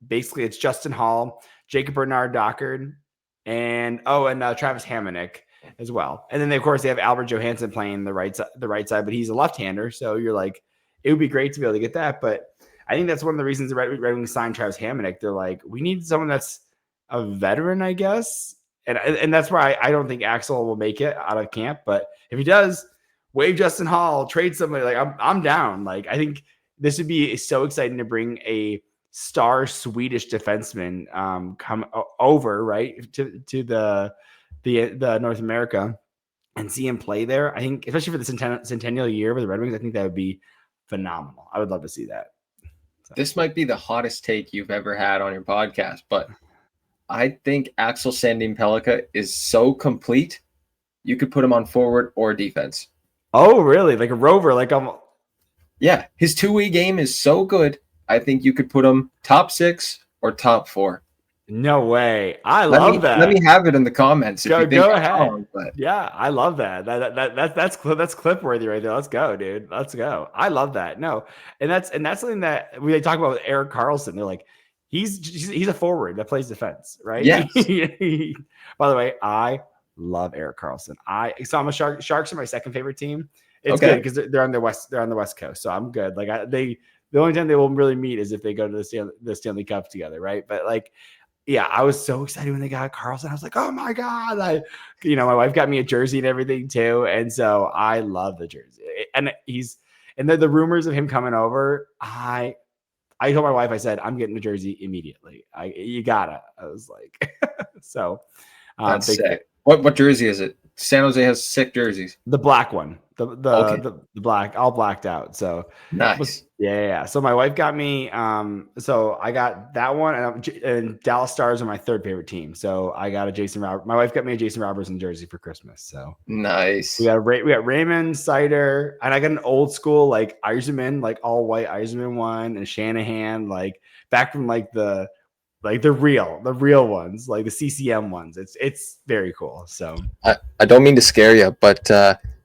[SPEAKER 1] basically it's Justin Hall, Jacob Bernard-Dockard, and Travis Hamonic as well. And then of course they have Albert Johansson playing the right side, but he's a left-hander. So you're like, it would be great to be able to get that. But I think that's one of the reasons the Red Wings signed Travis Hamonic. They're like, we need someone that's a veteran, I guess. And that's why I don't think Axel will make it out of camp. But if he does, waive Justin Hall, trade somebody, like I'm down. Like, I think this would be so exciting to bring a star Swedish defenseman come over, right, to the North America and see him play there. I think, especially for the centennial year with the Red Wings, I think that would be phenomenal. I would love to see that.
[SPEAKER 2] This might be the hottest take you've ever had on your podcast, but I think Axel Sandin-Pellikka is so complete. You could put him on forward or defense.
[SPEAKER 1] Oh, really? Like a rover?
[SPEAKER 2] Yeah, his two-way game is so good. I think you could put him top 6 or top 4.
[SPEAKER 1] No way. I love that.
[SPEAKER 2] Let me have it in the comments. If you think
[SPEAKER 1] go
[SPEAKER 2] I'm
[SPEAKER 1] ahead.
[SPEAKER 2] wrong, but...
[SPEAKER 1] Yeah, I love that. That's clip worthy right there. Let's go, dude. Let's go. I love that. No, and that's something that when they talk about with Erik Karlsson, they're like, he's a forward that plays defense, right?
[SPEAKER 2] Yes.
[SPEAKER 1] By the way, I love Erik Karlsson. I'm a Shark. Sharks are my second favorite team. It's good because they're on the west. They're on the West Coast, so I'm good. Like the only time they will really meet is if they go to the Stanley Cup together, right? But like. Yeah, I was so excited when they got Karlsson. I was like, oh my God. My wife got me a jersey and everything too. And so I love the jersey. And the rumors of him coming over, I told my wife, I said, I'm getting a jersey immediately. You gotta. I was like, so.
[SPEAKER 2] That's sick. What jersey is it? San Jose has sick jerseys.
[SPEAKER 1] The black one. The black, all blacked out. So
[SPEAKER 2] nice.
[SPEAKER 1] Yeah. So my wife got me. So I got that one, and Dallas Stars are my third favorite team. So I got a Jason Roberts. My wife got me a Jason Robertson jersey for Christmas. So
[SPEAKER 2] nice.
[SPEAKER 1] We got Raymond, Sider, and I got an old school like Yzerman, like all white Yzerman one, and Shanahan, like back from like the real ones, like the CCM ones. It's very cool. So
[SPEAKER 2] I don't mean to scare you, but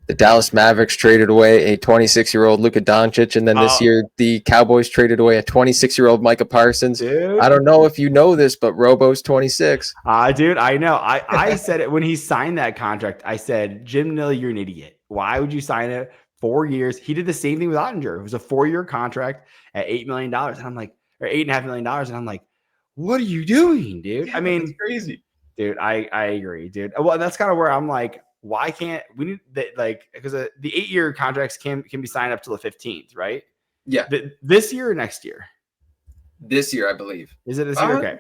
[SPEAKER 2] the Dallas Mavericks traded away a 26-year-old Luka Doncic, and then this year the Cowboys traded away a 26-year-old Micah Parsons.
[SPEAKER 1] Dude.
[SPEAKER 2] I don't know if you know this, but Robo's 26.
[SPEAKER 1] Dude, I know. I said it when he signed that contract. I said, Jim Neal, you're an idiot. Why would you sign it 4 years? He did the same thing with Ottinger. It was a 4-year contract at $8 million, and I'm like, or $8.5 million, and I'm like, what are you doing, dude?
[SPEAKER 2] Yeah,
[SPEAKER 1] I mean,
[SPEAKER 2] it's crazy,
[SPEAKER 1] dude. I agree, dude. Well, that's kind of where I'm like, why can't we need that? Like, because the 8-year contracts can be signed up till the 15th, right?
[SPEAKER 2] Yeah.
[SPEAKER 1] This year or next year?
[SPEAKER 2] This year, I believe.
[SPEAKER 1] Is it this year? Okay.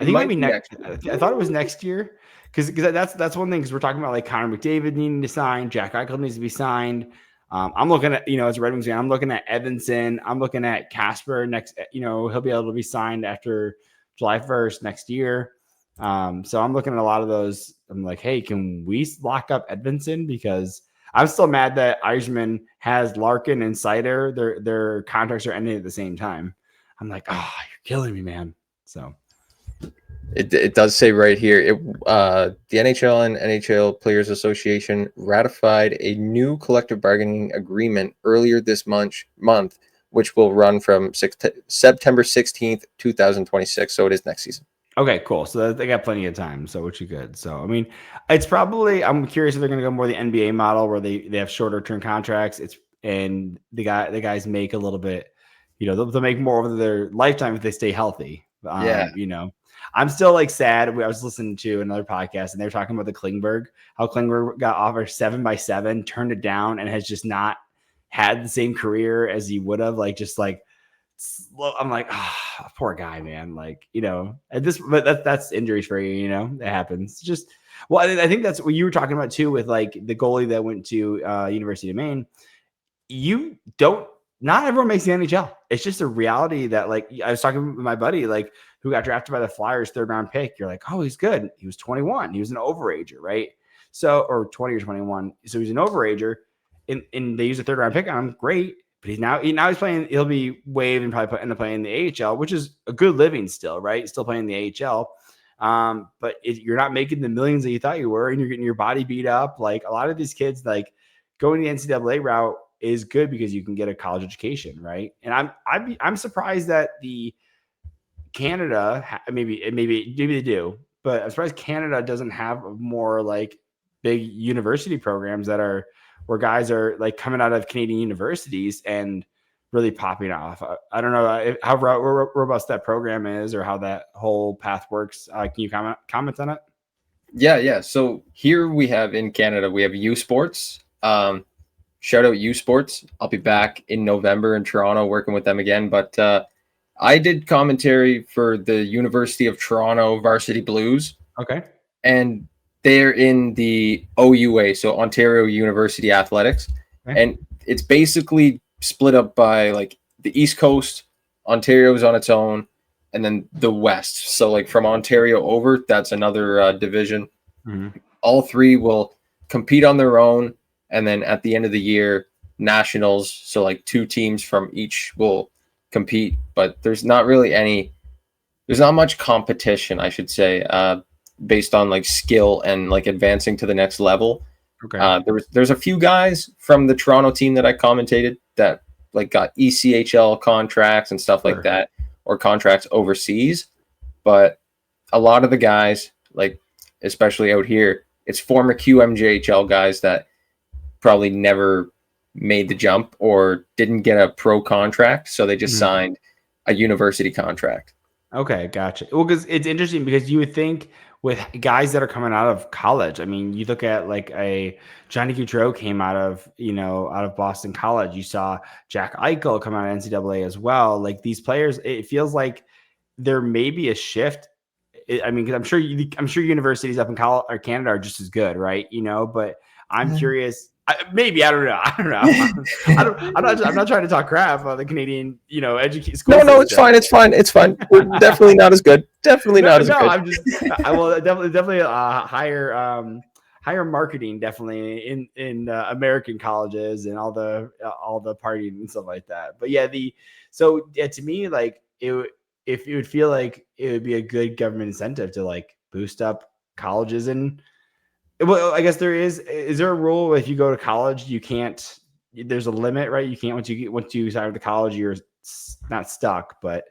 [SPEAKER 1] I think it might be next. I thought it was next year because that's one thing because we're talking about like Connor McDavid needing to sign, Jack Eichel needs to be signed. I'm looking at as a Red Wings fan, I'm looking at Evanson, I'm looking at Casper next. He'll be able to be signed after July 1st next year. So I'm looking at a lot of those. I'm like, hey, can we lock up Edmonton? Because I'm still mad that Yzerman has Larkin and Sider. Their contracts are ending at the same time. I'm like, you're killing me, man. So
[SPEAKER 2] it does say right here, the NHL and NHL Players Association ratified a new collective bargaining agreement earlier this month, which will run from September 16th, 2026. So it is next season.
[SPEAKER 1] Okay, cool. So they got plenty of time, so which is good. So I mean, it's probably I'm curious if they're going to go more the NBA model where they have shorter term contracts. And the guys make a little bit, they'll make more over their lifetime if they stay healthy. I'm still like sad. I was listening to another podcast and they were talking about the Klingberg, how Klingberg got offered 7x7, turned it down, and has just not had the same career as he would have. I'm like, poor guy, man. But that's injuries for you, it happens. I think that's what you were talking about too with like the goalie that went to University of Maine. Not everyone makes the NHL. It's just a reality that like I was talking with my buddy, like who got drafted by the Flyers 3rd round pick. You're like, oh, he's good. He was 21. He was an overager, right? So, or 20 or 21. So he's an overager and they use a 3rd round pick on him. Great. But he's playing. He'll be waived and probably end up playing in the AHL, which is a good living still, right? Still playing in the AHL. But you're not making the millions that you thought you were, and you're getting your body beat up. Like a lot of these kids, like going the NCAA route is good because you can get a college education, right? And I'm surprised that the Canada maybe they do, but I'm surprised Canada doesn't have more like big university programs that are where guys are like coming out of Canadian universities and really popping off. I don't know how robust that program is or how that whole path works. Can you comment on it?
[SPEAKER 2] Yeah. So here we have in Canada, we have U Sports. Shout out U Sports. I'll be back in November in Toronto working with them again. But I did commentary for the University of Toronto Varsity Blues.
[SPEAKER 1] Okay.
[SPEAKER 2] And they're in the OUA, so Ontario University Athletics. Okay. And it's basically split up by like the East Coast, Ontario is on its own, and then the West. So like from Ontario over, that's another division.
[SPEAKER 1] Mm-hmm.
[SPEAKER 2] All three will compete on their own, and then at the end of the year, nationals. So like 2 teams from each will compete, but there's not much competition, I should say, based on like skill and like advancing to the next level.
[SPEAKER 1] Okay.
[SPEAKER 2] There's a few guys from the Toronto team that I commentated that like got ECHL contracts and stuff like that, or contracts overseas. But a lot of the guys, like especially out here, it's former QMJHL guys that probably never made the jump or didn't get a pro contract, so they just signed a university contract.
[SPEAKER 1] Okay, gotcha. Well, because it's interesting because you would think with guys that are coming out of college, I mean, you look at like a Johnny Gaudreau came out of Boston College. You saw Jack Eichel come out of NCAA as well. Like these players, it feels like there may be a shift. I mean, because I'm sure universities up in Canada are just as good, right? But I'm curious. Maybe I don't know. I'm not trying to talk crap about the Canadian, education school.
[SPEAKER 2] No, it's fine. It's fine. We're definitely not as good. Definitely not as good.
[SPEAKER 1] I will definitely higher marketing definitely in American colleges and all the partying and stuff like that. But yeah, to me, like if it would feel like it would be a good government incentive to like boost up colleges. And well, I guess is there a rule if you go to college, you can't, there's a limit, right? You can't, once you sign up to college, you're not stuck, but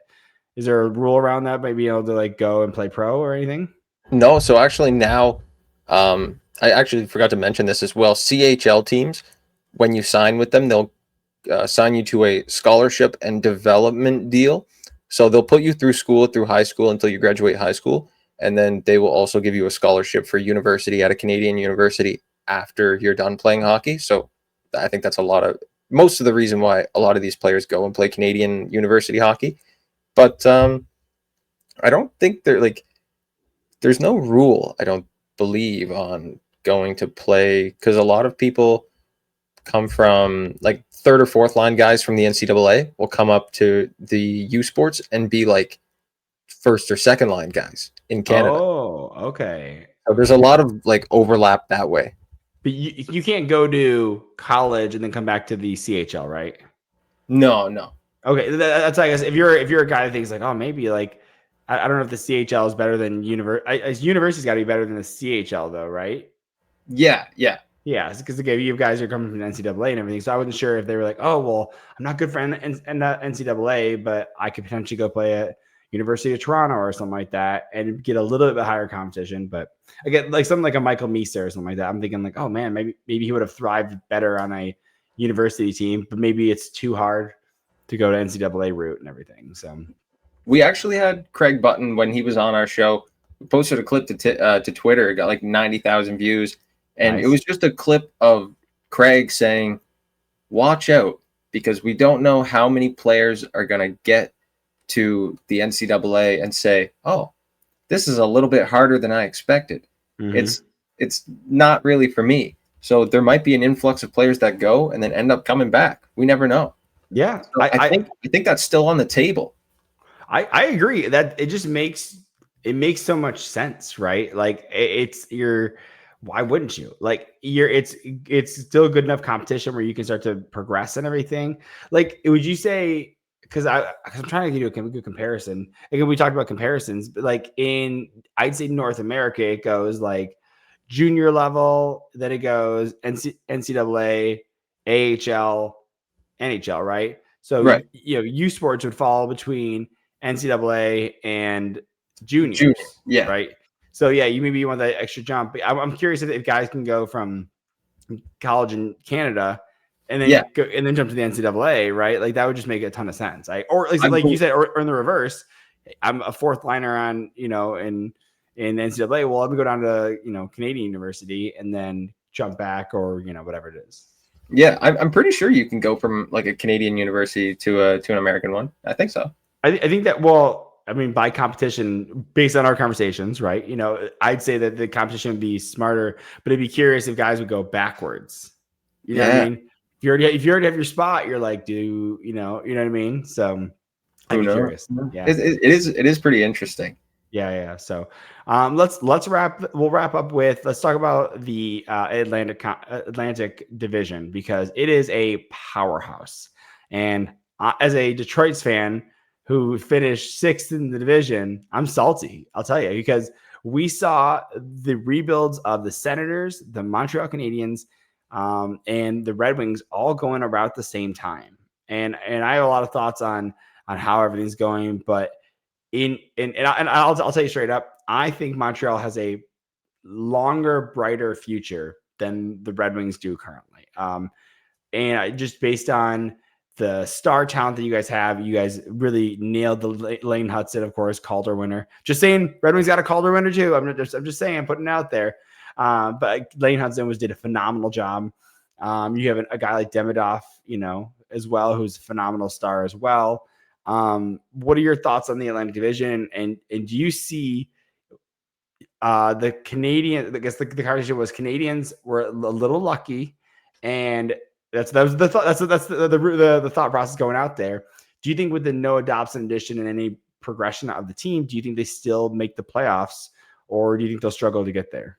[SPEAKER 1] is there a rule around that by being able to like go and play pro or anything?
[SPEAKER 2] No. So actually now, I actually forgot to mention this as well. CHL teams, when you sign with them, they'll sign you to a scholarship and development deal. So they'll put you through high school until you graduate high school. And then they will also give you a scholarship for university at a Canadian university after you're done playing hockey. So I think that's most of the reason why a lot of these players go and play Canadian university hockey. But I don't think there's no rule, I don't believe, on going to play, because a lot of people come from like 3rd or 4th line guys from the NCAA will come up to the U Sports and be like 1st or 2nd line guys in Canada.
[SPEAKER 1] Oh, okay.
[SPEAKER 2] So there's a lot of like overlap that way.
[SPEAKER 1] But you can't go to college and then come back to the CHL, right?
[SPEAKER 2] No.
[SPEAKER 1] Okay, that's I guess if you're a guy that thinks like, oh, maybe like I don't know if the CHL is better than university's got to be better than the CHL though, right?
[SPEAKER 2] Yeah.
[SPEAKER 1] Yeah, because again, you guys are coming from the NCAA and everything, so I wasn't sure if they were like, oh, well, I'm not good for NCAA, but I could potentially go play at University of Toronto or something like that and get a little bit higher competition. But again, like something like a Michael Meester or something like that, I'm thinking like, oh man, maybe he would have thrived better on a university team, but maybe it's too hard to go to NCAA route and everything. So
[SPEAKER 2] we actually had Craig Button when he was on our show. We posted a clip to Twitter. It got like 90,000 views. And It was just a clip of Craig saying, watch out, because we don't know how many players are going to get to the NCAA and say, oh, this is a little bit harder than I expected. Mm-hmm. It's not really for me. So there might be an influx of players that go and then end up coming back. We never know.
[SPEAKER 1] Yeah.
[SPEAKER 2] So I think that's still on the table.
[SPEAKER 1] I agree that it just makes so much sense, right? Like why wouldn't you? Like it's still good enough competition where you can start to progress and everything. Like, would you say, because I'm trying to give you a good comparison. Again, we talked about comparisons, but like I'd say North America, it goes like junior level, then it goes NCAA, AHL, NHL, right? So
[SPEAKER 2] right.
[SPEAKER 1] U Sports would fall between NCAA and juniors,
[SPEAKER 2] yeah,
[SPEAKER 1] right? So yeah, you want that extra jump. I'm curious if guys can go from college in Canada and then and then jump to the NCAA, right? Like that would just make a ton of sense. Or at least like you said, or in the reverse, I'm a 4th liner on in NCAA. Well, let me go down to Canadian University and then jump back, or whatever it is.
[SPEAKER 2] Yeah, I'm pretty sure you can go from like a Canadian university to an American one. I think so.
[SPEAKER 1] I think that, well, I mean, by competition, based on our conversations, right? I'd say that the competition would be smarter, but I'd be curious if guys would go backwards. You know what I mean? If you already have your spot, you're like, you know what I mean? So I'd be curious. Yeah,
[SPEAKER 2] it is pretty interesting.
[SPEAKER 1] Yeah. So, let's wrap. We'll wrap up with. Let's talk about the Atlantic Division because it is a powerhouse. And as a Detroit's fan who finished 6th in the division, I'm salty. I'll tell you because we saw the rebuilds of the Senators, the Montreal Canadiens, and the Red Wings all going about the same time. And I have a lot of thoughts on how everything's going, but. I'll tell you straight up, I think Montreal has a longer, brighter future than the Red Wings do currently. And just based on the star talent that you guys really nailed the Lane Hudson, of course, Calder winner. Just saying, Red Wings got a Calder winner too. I'm just saying, putting it out there. But Lane Hudson did a phenomenal job. You have a guy like Demidov, as well, who's a phenomenal star as well. What are your thoughts on the Atlantic Division? And do you see the Canadian? I guess the conversation was Canadians were a little lucky, and that's the thought process going out there. Do you think with the Noah Dobson addition and any progression of the team, do you think they still make the playoffs, or do you think they'll struggle to get there?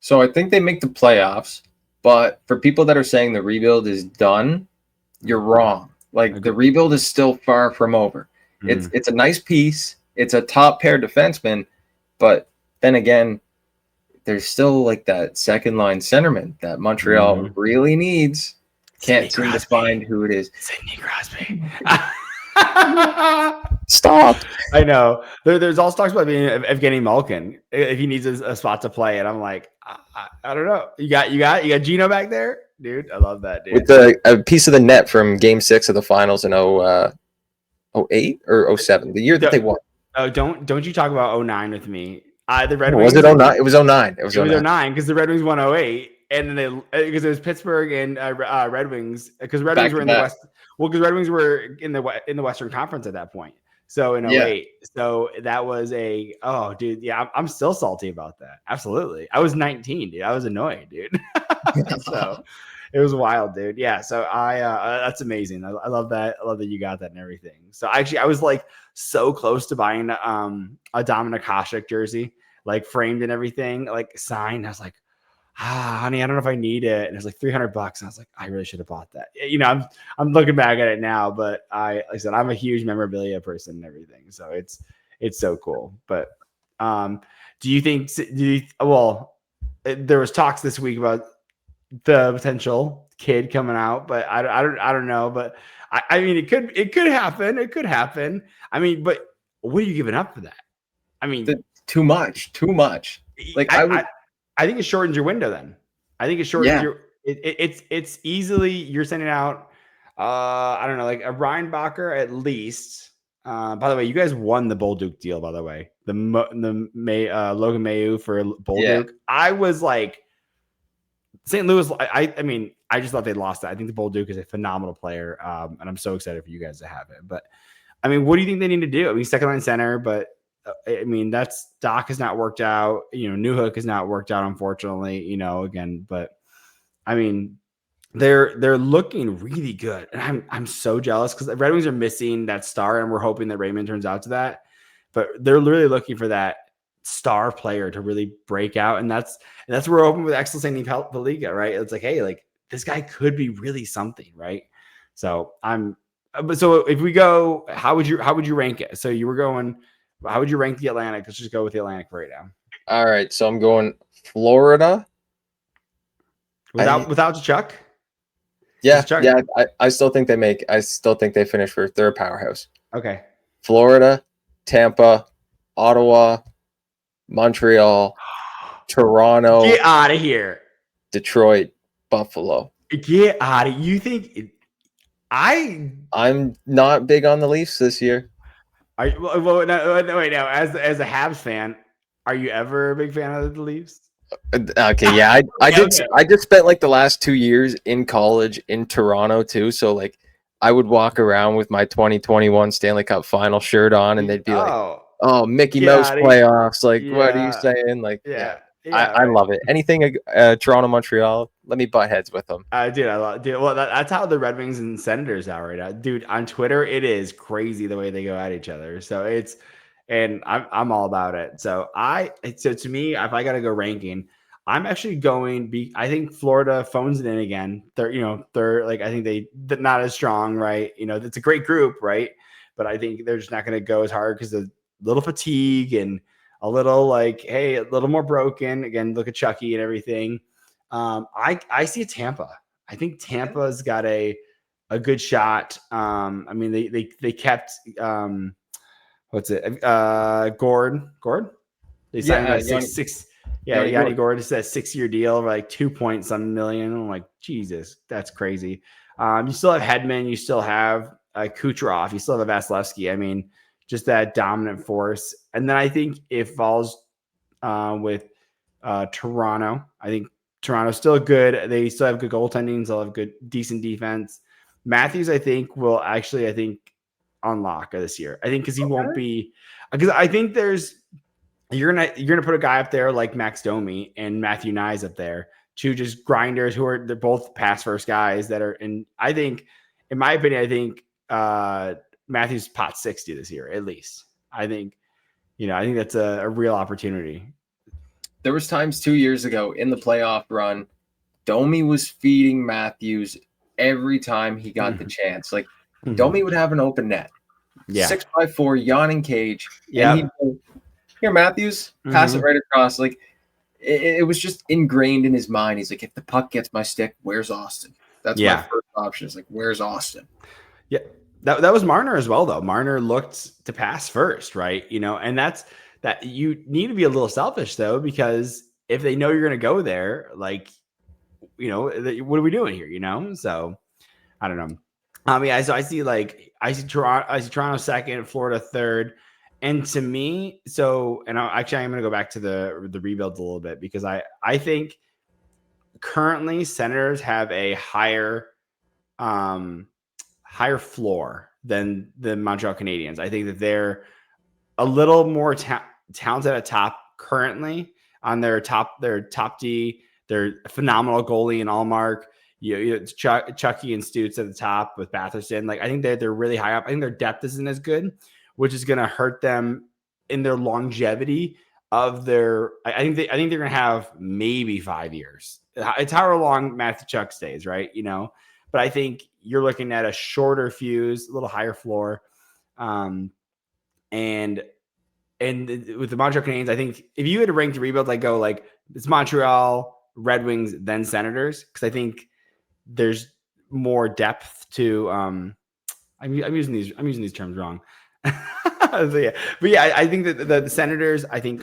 [SPEAKER 2] So I think they make the playoffs, but for people that are saying the rebuild is done, you're wrong. Like the rebuild is still far from over. It's a nice piece. It's a top pair defenseman, but then again, there's still like that second line centerman that Montreal really needs. Can't seem to find who it is.
[SPEAKER 1] Sidney Crosby.
[SPEAKER 2] Stop.
[SPEAKER 1] I know. There's also talks about being Evgeny Malkin if he needs a spot to play, and I'm like, I don't know. You got Gino back there, dude. I love that, dude.
[SPEAKER 2] With a piece of the net from Game 6 of the Finals in 08 or 07, the year that they won.
[SPEAKER 1] Oh, don't you talk about 09 with me? The Red Wings.
[SPEAKER 2] Was it 09? It was 09. It was
[SPEAKER 1] 09 because the Red Wings won 08. And then because it was Pittsburgh and Red Wings because Red Wings were in the West. Well, because Red Wings were in the Western Conference at that point. So in 08. So that was dude. Yeah, I'm still salty about that. Absolutely. I was 19, dude. I was annoyed, dude. So it was wild, dude. Yeah. So that's amazing. I love that. I love that you got that and everything. So actually, I was like so close to buying a Dominic Hasek jersey, like framed and everything, like signed. I was like, honey, I don't know if I need it. And it was like $300. And I was like, I really should have bought that. I'm looking back at it now, but like I said, I'm a huge memorabilia person and everything. So it's so cool. But do you think, there was talks this week about the potential kid coming out, but I don't know. But I mean, it could happen. It could happen. I mean, but what are you giving up for that? I mean,
[SPEAKER 2] too much. Like
[SPEAKER 1] I think it shortens your window then. I think it shortens it's easily you're sending out I don't know, like a Reinbacher at least. By the way, you guys won the Bolduc deal, by the way. The Logan Mailloux for Bolduc. I was like St. Louis, I mean, I just thought they lost that. I think the Bolduc is a phenomenal player. And I'm so excited for you guys to have it. But I mean, what do you think they need to do? I mean, second line center, but I mean, that's Doc has not worked out. Newhook has not worked out, unfortunately. Again, but I mean, they're looking really good, and I'm so jealous because the Red Wings are missing that star, and we're hoping that Raymond turns out to that. But they're really looking for that star player to really break out, and that's where we're hoping with Axel Sandin-Pellikka, right? It's like, hey, like this guy could be really something, right? So so if we go, how would you rank it? So you were going. How would you rank the Atlantic? Let's just go with the Atlantic for right now.
[SPEAKER 2] All right, so I'm going Florida.
[SPEAKER 1] Without Chuck?
[SPEAKER 2] Yeah. I still think they finish first. They're a powerhouse.
[SPEAKER 1] Okay.
[SPEAKER 2] Florida, Tampa, Ottawa, Montreal, Toronto.
[SPEAKER 1] Get out of here.
[SPEAKER 2] Detroit, Buffalo.
[SPEAKER 1] Get out of. You think
[SPEAKER 2] I'm not big on the Leafs this year.
[SPEAKER 1] Wait, now, as a Habs fan, are you ever a big fan of the Leafs?
[SPEAKER 2] Okay, yeah, I did spent like the last 2 years in college in Toronto too, so like I would walk around with my 2021 Stanley Cup Final shirt on, and they'd be like, "Oh, Mickey Mouse playoffs!" Like, what are you saying? Like,
[SPEAKER 1] yeah.
[SPEAKER 2] I love it. Anything Toronto, Montreal, let me butt heads with them.
[SPEAKER 1] Dude, I love, dude. Well, that's how the Red Wings and Senators are right now, dude. On Twitter, it is crazy the way they go at each other. So and I'm all about it. So to me, if I got to go ranking, I'm actually going. I think Florida phones it in again. They're like, I think they're not as strong, right? It's a great group, right? But I think they're just not going to go as hard because of little fatigue and a little like, hey, a little more broken. Again, look at Chucky and everything. I see Tampa. I think Tampa's got a good shot. I mean, they kept what's it? Gord. They signed him six. Yeah, Yanni Gord is that 6-year deal for like 2-point-some million. I'm like, Jesus, that's crazy. You still have Hedman. You still have Kucherov. You still have Vasilevsky. I mean, just that dominant force. And then I think it falls with Toronto. I think Toronto's still good. They still have good goaltending. They'll have decent defense. Matthews, I think, will actually, unlock this year. I think because he won't be, because I think you're gonna put a guy up there like Max Domi and Matthew Nyes up there, two just grinders they're both pass first guys that are. And I think, in my opinion, Matthews pot 60 this year at least. I think that's a real opportunity.
[SPEAKER 2] There was times 2 years ago in the playoff run, Domi was feeding Matthews every time he got the chance. Like Domi would have an open net, 6x4 yawning cage, and he'd go, here, Matthews, pass it right across. Like it was just ingrained in his mind. He's like, if the puck gets my stick, where's Austin? That's my first option. Is like, where's Austin?
[SPEAKER 1] Yeah, that was Marner as well, though. Marner looked to pass first, right? And that's that. You need to be a little selfish though, because if they know you're going to go there, like, what are we doing here? So I don't know. So I see Toronto second, Florida third. And to me, I'm going to go back to the rebuild a little bit, because I think currently Senators have a higher floor than the Montreal Canadiens. I think that they're a little more talented at top currently on their top D. They're a phenomenal goalie in Allmark. Chucky and Stutz at the top with Batherson. Like, I think they're really high up. I think their depth isn't as good, which is going to hurt them in their longevity of their. I think they're going to have maybe 5 years. It's however long Matthew Chuck stays, right? But I think you're looking at a shorter fuse, a little higher floor, and with the Montreal Canadiens, I think if you had to rank the rebuild, I go like it's Montreal, Red Wings, then Senators, because I think there's more depth to. I'm using these terms wrong. I think that the Senators, I think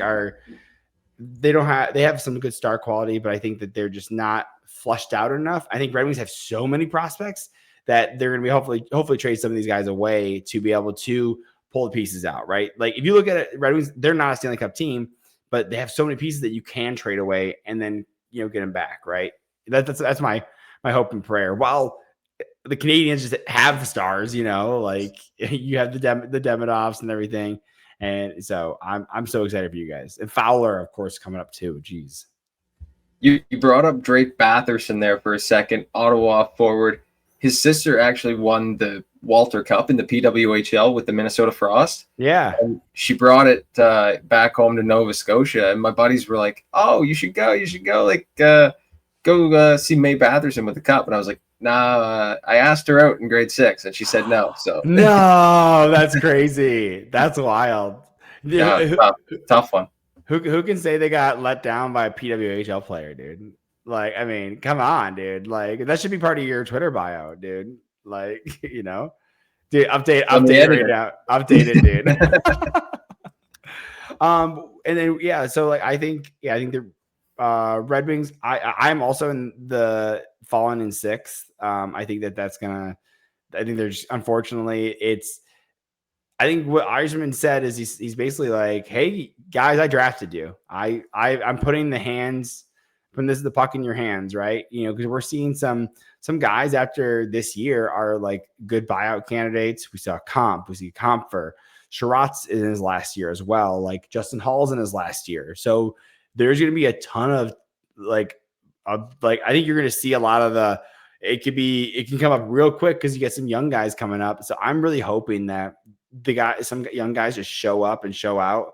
[SPEAKER 1] they have some good star quality, but I think that they're just not flushed out enough. I think Red Wings have so many prospects that they're going to be hopefully trade some of these guys away to be able to pull the pieces out, right? Like if you look at it, Red Wings, they're not a Stanley Cup team, but they have so many pieces that you can trade away and then get them back, right? That's my hope and prayer. While the Canadiens just have stars, like you have the Demidovs and everything, and so I'm so excited for you guys. And Fowler, of course, coming up too. Jeez.
[SPEAKER 2] You brought up Drake Batherson there for a second, Ottawa forward. His sister actually won the Walter Cup in the PWHL with the Minnesota Frost.
[SPEAKER 1] Yeah.
[SPEAKER 2] And she brought it back home to Nova Scotia. And my buddies were like, oh, you should go. Like, go see May Batherson with the cup. And I was like, nah, I asked her out in grade 6 and she said no. So
[SPEAKER 1] no, that's crazy. That's wild.
[SPEAKER 2] Yeah, tough one.
[SPEAKER 1] Who can say they got let down by a PWHL player, dude? Like, I mean, come on, dude. Like, that should be part of your Twitter bio, dude. Like, dude, update it right now. Update it, dude. And then so like I think the Red Wings. I'm also in the fallen in 6th. I think that's gonna. I think there's unfortunately I think what Eisman said is he's basically like, hey guys, I drafted you. I'm putting the puck in your hands, right? Because we're seeing some guys after this year are like good buyout candidates. We see Comp for Sherratt's in his last year as well. Like Justin Hall's in his last year. So there's going to be a ton of I think you're going to see a lot of it can come up real quick because you get some young guys coming up. So I'm really hoping that some young guys just show up and show out.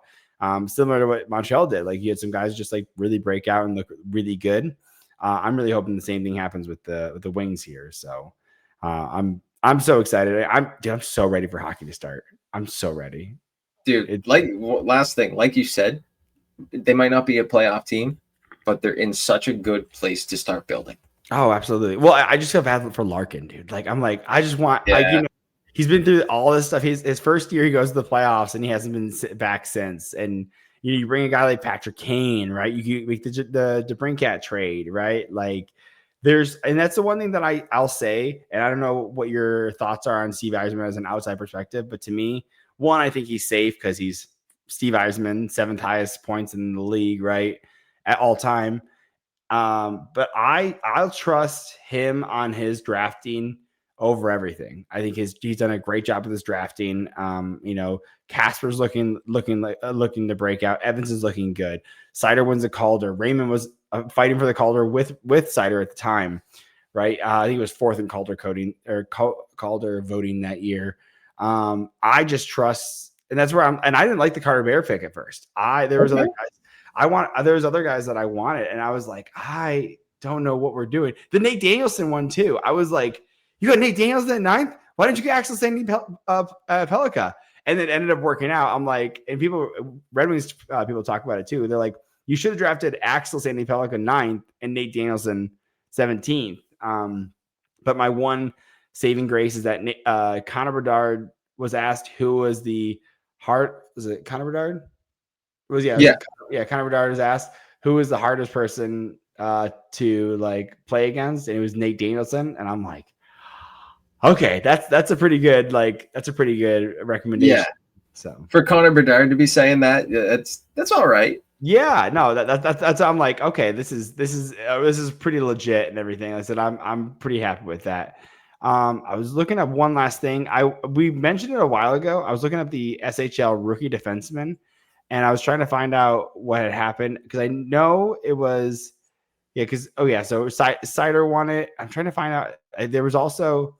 [SPEAKER 1] Similar to what Montreal did. Like you had some guys just like really break out and look really good. I'm really hoping the same thing happens with the Wings here. So I'm so excited. I'm so ready for hockey to start. I'm so ready.
[SPEAKER 2] Dude, last thing, like you said, they might not be a playoff team, but they're in such a good place to start building.
[SPEAKER 1] Oh, absolutely. Well, I just feel bad for Larkin, dude. Like, I'm like, I just want, he's been through all this stuff. His first year, he goes to the playoffs, and he hasn't been back since. And you bring a guy like Patrick Kane, right? You make the DeBrincat trade, right? Like, and that's the one thing that I'll say, and I don't know what your thoughts are on Steve Yzerman as an outside perspective, but to me, one, I think he's safe because he's Steve Yzerman, 7th highest points in the league, right, at all time. But I'll trust him on his drafting over everything. I think he's done a great job with his drafting. Casper's looking to break out. Evans is looking good. Seider wins the Calder. Raymond was fighting for the Calder with Seider at the time, right? I think it was 4th in Calder voting that year. I just trust, and that's where and I didn't like the Carter Bear pick at first. There was other guys. There was other guys that I wanted, and I was like, I don't know what we're doing. The Nate Danielson one too. I was like, you got Nate Danielson at 9th? Why didn't you get Axel Sandin-Pellikka? And it ended up working out. I'm like, and Red Wings people talk about it too. They're like, you should have drafted Axel Sandin-Pellikka 9th and Nate Danielson 17th. But my one saving grace is that Connor Bedard was asked who was the hard. Was it Connor Bedard? Connor Bedard was asked who was the hardest person to like play against, and it was Nate Danielson. And I'm like, okay, that's a pretty good recommendation. Yeah. So
[SPEAKER 2] for Connor Bedard to be saying that, that's all right.
[SPEAKER 1] Yeah, no, that's I'm like, okay, this is pretty legit and everything. I said I'm pretty happy with that. I was looking up one last thing. We mentioned it a while ago. I was looking up the SHL rookie defenseman, and I was trying to find out what had happened because I know it was so Seider won it. I'm trying to find out. There was also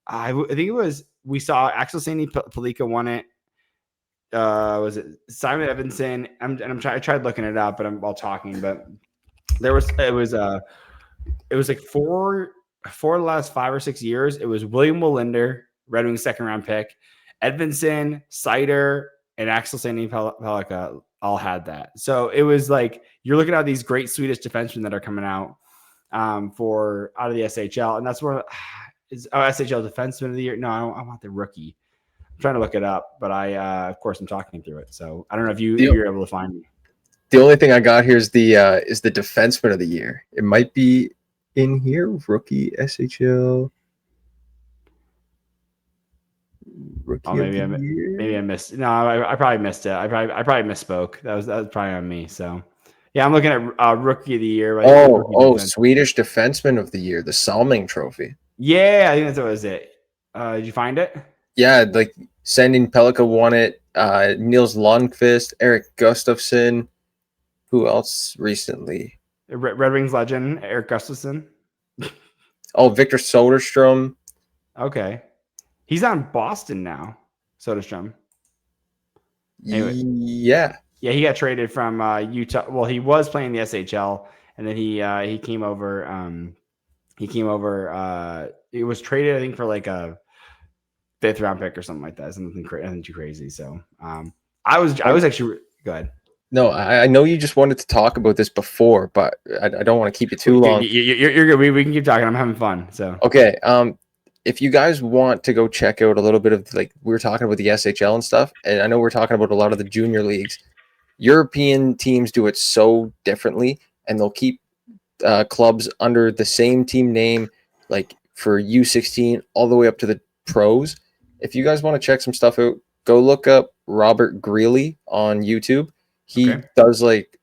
[SPEAKER 1] I think it was we saw Axel Sandin-Pellikka won it. Was it Simon Evanson? I tried looking it up, but I'm while talking, but it was like for the last 5 or 6 years, it was William Wallinder, Red Wings 2nd round pick, Edmondson, Seider, and Axel Sandin-Pellikka all had that. So it was like you're looking at these great Swedish defensemen that are coming out out of the SHL, and that's where SHL defenseman of the year. No, I want the rookie. I'm trying to look it up, but of course I'm talking through it. So I don't know if you're able to find me.
[SPEAKER 2] The only thing I got here is the defenseman of the year. It might be in here. Rookie SHL. Rookie
[SPEAKER 1] maybe I missed. No, I probably missed it. I probably misspoke. That was probably on me. So yeah, I'm looking at rookie of the year.
[SPEAKER 2] Right? Swedish defenseman of the year, the Salming Trophy.
[SPEAKER 1] Yeah, I think that's what was it. Did you find it?
[SPEAKER 2] Yeah, like Sandin-Pellikka won it. Nils Lundqvist, Erik Gustafsson. Who else recently?
[SPEAKER 1] Red Wings legend Erik Gustafsson.
[SPEAKER 2] Victor Soderstrom.
[SPEAKER 1] Okay, he's on Boston now. Soderstrom.
[SPEAKER 2] Anyway. Yeah,
[SPEAKER 1] he got traded from Utah. Well, he was playing the SHL, and then he came over. He was traded, I think, for like a 5th round pick or something like that. Nothing too crazy. So I was actually go ahead.
[SPEAKER 2] No, I know you just wanted to talk about this before, but I don't want to keep you too long.
[SPEAKER 1] You're good. We can keep talking. I'm having fun. So
[SPEAKER 2] okay. If you guys want to go check out a little bit of like we were talking about the SHL and stuff, and I know we're talking about a lot of the junior leagues. European teams do it so differently, and they'll keep clubs under the same team name, like for U16 all the way up to the pros. If you guys want to check some stuff out, go look up Robert Greeley on YouTube. He does like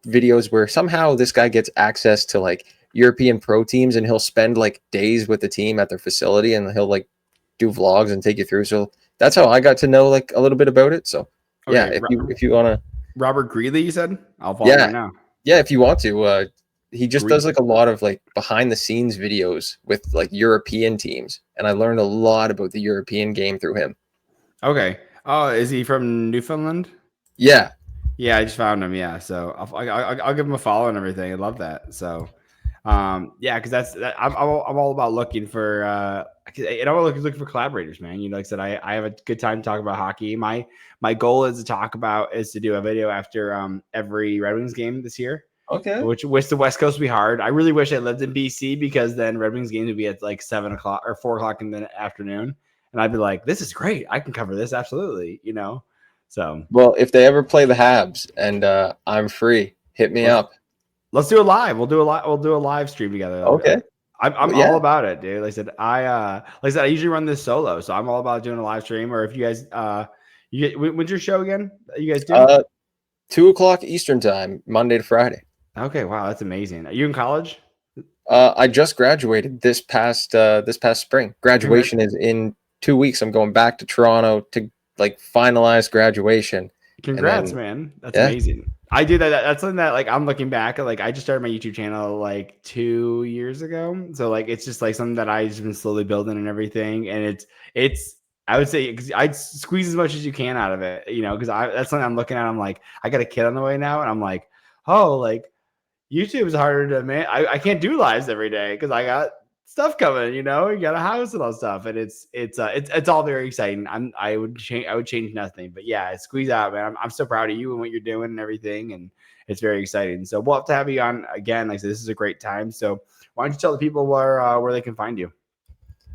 [SPEAKER 2] videos where somehow this guy gets access to like European pro teams, and he'll spend like days with the team at their facility, and he'll like do vlogs and take you through. So that's how I got to know like a little bit about it. So yeah, if you want to.
[SPEAKER 1] Robert Greeley, you said? I'll follow him now.
[SPEAKER 2] Yeah, if you want to, he just does like a lot of like behind the scenes videos with like European teams, and I learned a lot about the European game through him.
[SPEAKER 1] Okay. Oh, is he from Newfoundland?
[SPEAKER 2] Yeah.
[SPEAKER 1] Yeah, I just found him. Yeah, so I'll give him a follow and everything. I love that. So, yeah, because I'm all about looking for and I'm looking for collaborators, man. You know, like I said, I have a good time talking about hockey. My goal is to do a video after every Red Wings game this year.
[SPEAKER 2] Okay.
[SPEAKER 1] Which the West Coast would be hard. I really wish I lived in BC because then Red Wings games would be at like 7:00 or 4:00 in the afternoon, and I'd be like, "This is great. I can cover this absolutely." You know, so
[SPEAKER 2] well, if they ever play the Habs and I'm free, hit me up.
[SPEAKER 1] Let's do it live. We'll do a live stream together.
[SPEAKER 2] Okay.
[SPEAKER 1] I'm all about it, dude. Like I said, I usually run this solo, so I'm all about doing a live stream. Or if you guys, when's your show again? You guys do
[SPEAKER 2] 2:00 Eastern time, Monday to Friday.
[SPEAKER 1] Okay, wow, that's amazing. Are you in college?
[SPEAKER 2] I just graduated this past spring. Graduation is in 2 weeks. I'm going back to Toronto to like finalize graduation.
[SPEAKER 1] Congrats, man. That's amazing. I do that. That's something that like I'm looking back at. Like I just started my YouTube channel like 2 years ago. So like it's just like something that I've just been slowly building and everything. And it's I would say I'd squeeze as much as you can out of it, you know, because that's something I'm looking at. I'm like, I got a kid on the way now, and I'm like, oh, like YouTube is harder to man. I can't do lives every day because I got stuff coming, you know, you got a house and all stuff, and it's all very exciting. I would change nothing, but yeah, squeeze out, man. I'm so proud of you and what you're doing and everything, and it's very exciting. So we'll have to have you on again. Like I said, this is a great time. So why don't you tell the people where they can find you?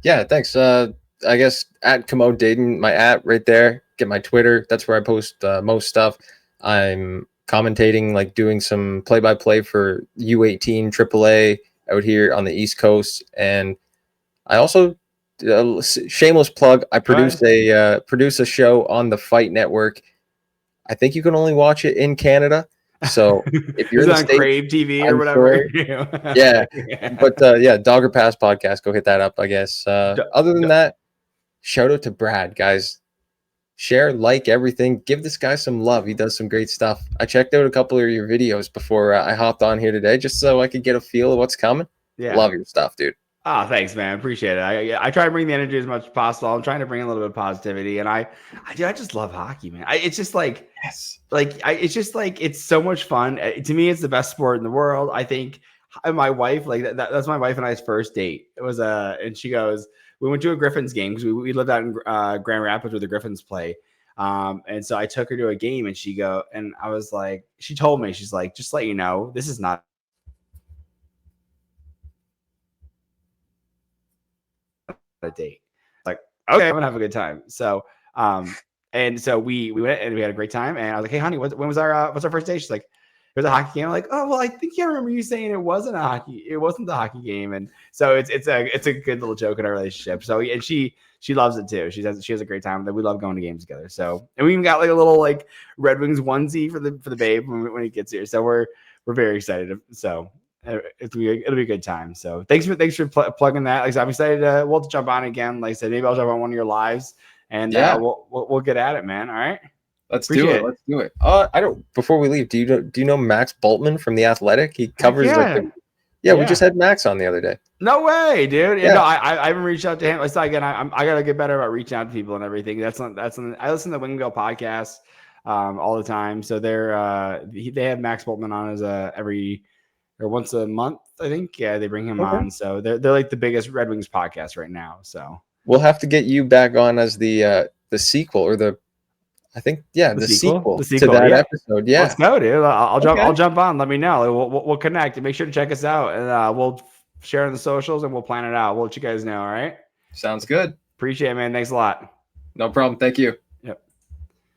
[SPEAKER 2] Yeah, thanks. I guess at Comeau Daeden, my @ right there. Get my Twitter. That's where I post most stuff. I'm commentating, like doing some play-by-play for U18 AAA out here on the East Coast, and I also shameless plug. I produce a show on the Fight Network. I think you can only watch it in Canada. So if you're in the
[SPEAKER 1] on
[SPEAKER 2] States,
[SPEAKER 1] Crave TV or whatever,
[SPEAKER 2] yeah. But yeah, Dogger Pass podcast. Go hit that up. I guess. Other than that, shout out to Brad, guys. Share, like everything. Give this guy some love. He does some great stuff. I checked out a couple of your videos before I hopped on here today, just so I could get a feel of what's coming. Yeah, love your stuff, dude.
[SPEAKER 1] Oh, thanks, man. Appreciate it. I try to bring the energy as much as possible. I'm trying to bring a little bit of positivity, and I just love hockey, man. It's just like, it's just like it's so much fun. To me, it's the best sport in the world. I think my wife, like that's my wife and I's first date. It was and she goes, we went to a Griffins game because we lived out in Grand Rapids where the Griffins play. And so I took her to a game, and I was like, she told me, she's like, just let you know, this is not a date. Like, okay, I'm gonna have a good time. So and so we went and we had a great time, and I was like, hey honey, when was what's our first date? She's like, it was a hockey game. I'm like, oh well, I think I remember you saying it wasn't the hockey game. And so it's a good little joke in our relationship. So and she loves it too. She has a great time. That we love going to games together. So and we even got like a little like Red Wings onesie for the babe when he gets here. So we're very excited. So it'll be a good time. So thanks for plugging that. Like I said, I'm excited to jump on again. Like I said, maybe I'll jump on one of your lives, and we'll get at it, man. All right.
[SPEAKER 2] Let's do it. I don't. Before we leave, do you know Max Bultman from The Athletic? He covers we just had Max on the other day.
[SPEAKER 1] No way, dude. Yeah. No, I haven't reached out to him. Like again, I gotta get better about reaching out to people and everything. I listen to the Wingbill podcast all the time. So they have Max Bultman on as every or once a month, I think. Yeah, they bring him on. So they're like the biggest Red Wings podcast right now. So
[SPEAKER 2] we'll have to get you back on as the sequel or the sequel to that episode. Yeah,
[SPEAKER 1] let's go, dude. I'll jump on. Let me know. We'll connect. And make sure to check us out, and we'll share on the socials, and we'll plan it out. We'll let you guys know. All right.
[SPEAKER 2] Sounds good.
[SPEAKER 1] Appreciate it, man. Thanks a lot.
[SPEAKER 2] No problem. Thank you.